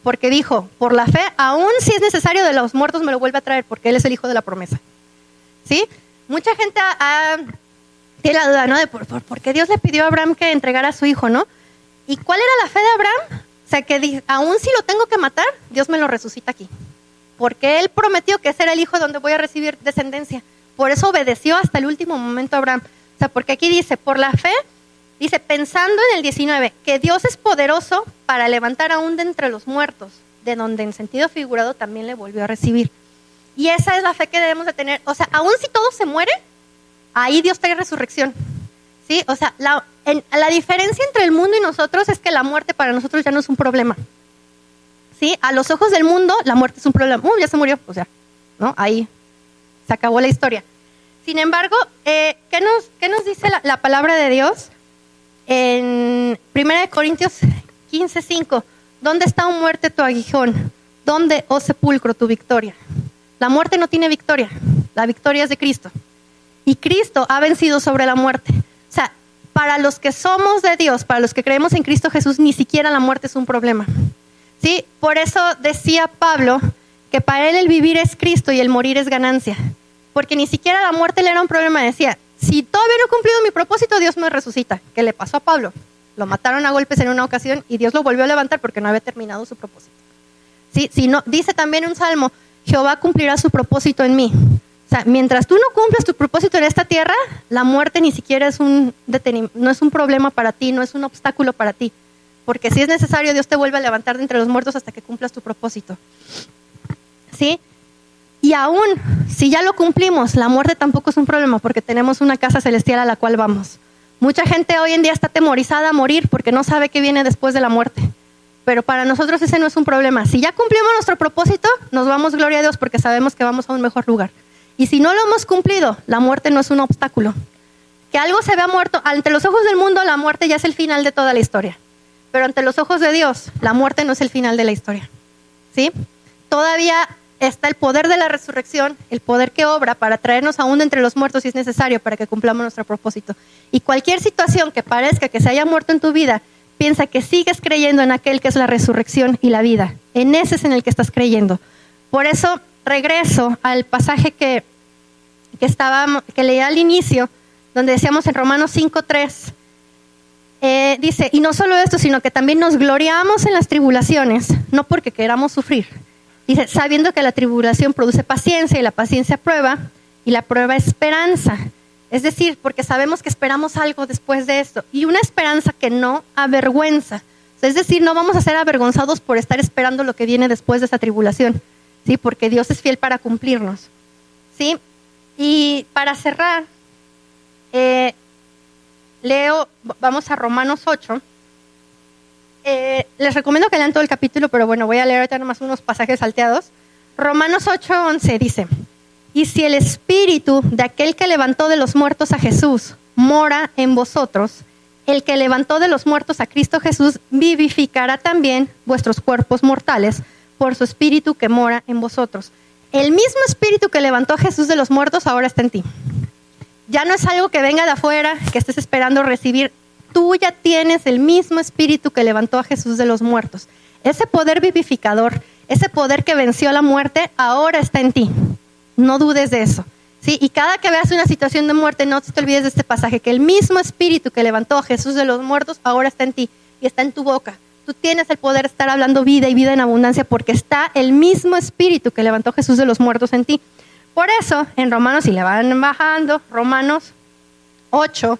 Porque dijo, por la fe, aún si es necesario de los muertos me lo vuelve a traer, porque él es el hijo de la promesa. ¿Sí? Mucha gente tiene la duda, ¿no? De por qué Dios le pidió a Abraham que entregara a su hijo, ¿no? ¿Y cuál era la fe de Abraham? O sea, que aún si lo tengo que matar, Dios me lo resucita aquí. Porque él prometió que ese era el hijo donde voy a recibir descendencia. Por eso obedeció hasta el último momento a Abraham. O sea, porque aquí dice, por la fe, dice, pensando en el 19, que Dios es poderoso para levantar aún de entre los muertos, de donde en sentido figurado también le volvió a recibir. Y esa es la fe que debemos de tener. O sea, aún si todo se muere, ahí Dios trae resurrección. ¿Sí? O sea, la diferencia entre el mundo y nosotros es que la muerte para nosotros ya no es un problema. ¿Sí? A los ojos del mundo, la muerte es un problema. Ya se murió, o sea, ¿no? Ahí se acabó la historia. Sin embargo, ¿qué nos dice la palabra de Dios? En 1 Corintios 15:5, ¿dónde está, oh muerte, tu aguijón? ¿Dónde, oh sepulcro, tu victoria? La muerte no tiene victoria, la victoria es de Cristo. Y Cristo ha vencido sobre la muerte. O sea, para los que somos de Dios, para los que creemos en Cristo Jesús, ni siquiera la muerte es un problema. ¿Sí? Por eso decía Pablo que para él el vivir es Cristo y el morir es ganancia. Porque ni siquiera la muerte le era un problema. Decía, si todavía no he cumplido mi propósito, Dios me resucita. ¿Qué le pasó a Pablo? Lo mataron a golpes en una ocasión y Dios lo volvió a levantar porque no había terminado su propósito. ¿Sí? Si no, dice también un salmo, Jehová cumplirá su propósito en mí. O sea, mientras tú no cumplas tu propósito en esta tierra, la muerte ni siquiera es no es un problema para ti, no es un obstáculo para ti. Porque si es necesario, Dios te vuelve a levantar de entre los muertos hasta que cumplas tu propósito. ¿Sí? Y aún, si ya lo cumplimos, la muerte tampoco es un problema porque tenemos una casa celestial a la cual vamos. Mucha gente hoy en día está atemorizada a morir porque no sabe qué viene después de la muerte. Pero para nosotros ese no es un problema. Si ya cumplimos nuestro propósito, nos vamos, gloria a Dios, porque sabemos que vamos a un mejor lugar. Y si no lo hemos cumplido, la muerte no es un obstáculo. Que algo se vea muerto, ante los ojos del mundo, la muerte ya es el final de toda la historia. Pero ante los ojos de Dios, la muerte no es el final de la historia. ¿Sí? Todavía está el poder de la resurrección, el poder que obra para traernos aún de entre los muertos si es necesario para que cumplamos nuestro propósito. Y cualquier situación que parezca que se haya muerto en tu vida, piensa que sigues creyendo en aquel que es la resurrección y la vida. En ese es en el que estás creyendo. Por eso regreso al pasaje que leí al inicio, donde decíamos en Romanos 5:3, dice, y no solo esto, sino que también nos gloriamos en las tribulaciones, no porque queramos sufrir. Dice, sabiendo que la tribulación produce paciencia y la paciencia prueba y la prueba esperanza. Es decir, porque sabemos que esperamos algo después de esto. Y una esperanza que no avergüenza. Es decir, no vamos a ser avergonzados por estar esperando lo que viene después de esa tribulación. ¿Sí? Porque Dios es fiel para cumplirnos. ¿Sí? Y para cerrar, vamos a Romanos 8. Les recomiendo que lean todo el capítulo, pero bueno, voy a leer ahorita nomás unos pasajes salteados. Romanos 8:11 dice: y si el espíritu de aquel que levantó de los muertos a Jesús mora en vosotros, el que levantó de los muertos a Cristo Jesús vivificará también vuestros cuerpos mortales por su espíritu que mora en vosotros. El mismo espíritu que levantó a Jesús de los muertos ahora está en ti. Ya no es algo que venga de afuera, que estés esperando recibir. Tú ya tienes el mismo espíritu que levantó a Jesús de los muertos. Ese poder vivificador, ese poder que venció la muerte, ahora está en ti. No dudes de eso. ¿Sí? Y cada que veas una situación de muerte, no te olvides de este pasaje, que el mismo espíritu que levantó a Jesús de los muertos ahora está en ti y está en tu boca. Tú tienes el poder de estar hablando vida y vida en abundancia porque está el mismo espíritu que levantó a Jesús de los muertos en ti. Por eso, en Romanos, si le van bajando, Romanos 8,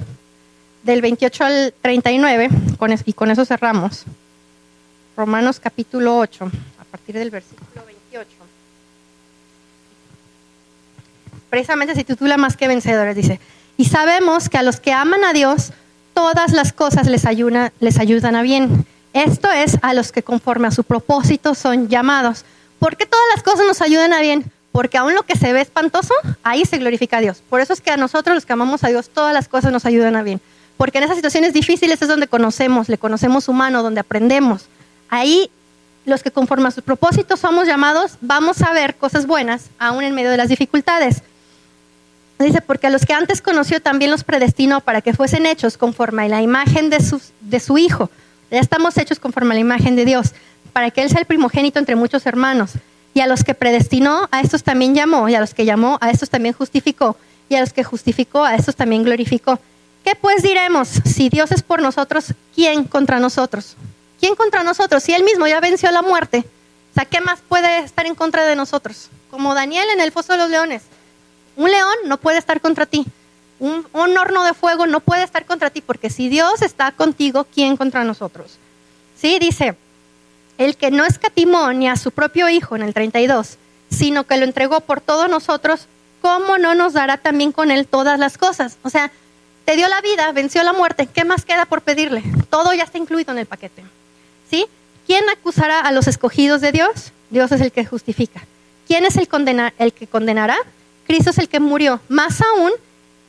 del 28 al 39, y con eso cerramos. Romanos capítulo 8, a partir del versículo 28. Precisamente se titula Más que vencedores, dice: y sabemos que a los que aman a Dios, todas las cosas les ayudan a bien. Esto es, a los que conforme a su propósito son llamados. ¿Por qué todas las cosas nos ayudan a bien? Porque aún lo que se ve espantoso, ahí se glorifica a Dios. Por eso es que a nosotros, los que amamos a Dios, todas las cosas nos ayudan a bien. Porque en esas situaciones difíciles es donde le conocemos humano, donde aprendemos. Ahí, los que conforme a su propósito somos llamados, vamos a ver cosas buenas, aún en medio de las dificultades. Dice: porque a los que antes conoció también los predestinó para que fuesen hechos conforme a la imagen de su Hijo. Ya estamos hechos conforme a la imagen de Dios, para que Él sea el primogénito entre muchos hermanos. Y a los que predestinó, a estos también llamó, y a los que llamó, a estos también justificó, y a los que justificó, a estos también glorificó. ¿Qué pues diremos? Si Dios es por nosotros, ¿quién contra nosotros? ¿Quién contra nosotros? Si Él mismo ya venció la muerte, o sea, ¿qué más puede estar en contra de nosotros? Como Daniel en el foso de los leones. Un león no puede estar contra ti. Un horno de fuego no puede estar contra ti, porque si Dios está contigo, ¿quién contra nosotros? Sí, dice: el que no escatimó ni a su propio Hijo, en el 32, sino que lo entregó por todos nosotros, ¿cómo no nos dará también con Él todas las cosas? O sea, te dio la vida, venció la muerte, ¿qué más queda por pedirle? Todo ya está incluido en el paquete. ¿Sí? ¿Quién acusará a los escogidos de Dios? Dios es el que justifica. ¿Quién es el que condenará? Cristo es el que murió. Más aún,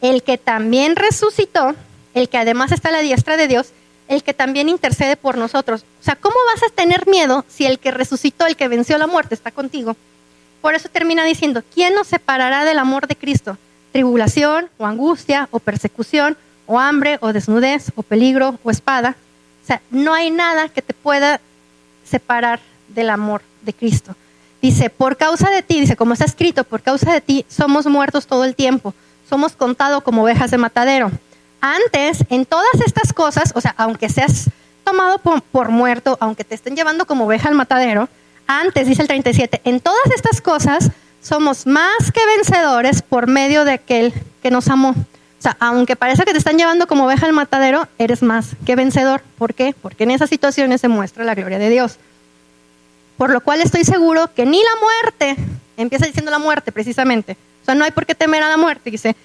el que también resucitó, el que además está a la diestra de Dios, el que también intercede por nosotros. O sea, ¿cómo vas a tener miedo si el que resucitó, el que venció la muerte, está contigo? Por eso termina diciendo: ¿quién nos separará del amor de Cristo? Tribulación, o angustia, o persecución, o hambre, o desnudez, o peligro, o espada. O sea, no hay nada que te pueda separar del amor de Cristo. Dice: por causa de ti, dice, como está escrito, por causa de ti somos muertos todo el tiempo. Somos contados como ovejas de matadero. Antes, en todas estas cosas, o sea, aunque seas tomado por muerto, aunque te estén llevando como oveja al matadero, antes, dice el 37, en todas estas cosas somos más que vencedores por medio de aquel que nos amó. O sea, aunque parece que te están llevando como oveja al matadero, eres más que vencedor. ¿Por qué? Porque en esas situaciones se muestra la gloria de Dios. Por lo cual estoy seguro que ni la muerte, empieza diciendo la muerte precisamente, o sea, no hay por qué temer a la muerte, dice: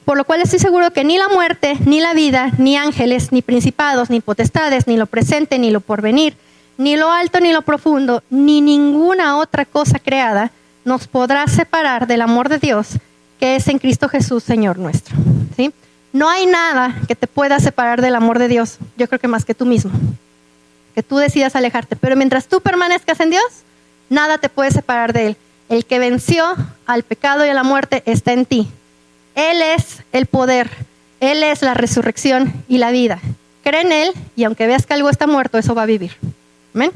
por lo cual estoy seguro que ni la muerte, ni la vida, ni ángeles, ni principados, ni potestades, ni lo presente, ni lo porvenir, ni lo alto, ni lo profundo, ni ninguna otra cosa creada nos podrá separar del amor de Dios que es en Cristo Jesús, Señor nuestro. ¿Sí? No hay nada que te pueda separar del amor de Dios, yo creo que más que tú mismo, que tú decidas alejarte. Pero mientras tú permanezcas en Dios, nada te puede separar de Él. El que venció al pecado y a la muerte está en ti. Él es el poder, Él es la resurrección y la vida. Cree en Él y aunque veas que algo está muerto, eso va a vivir. Amén.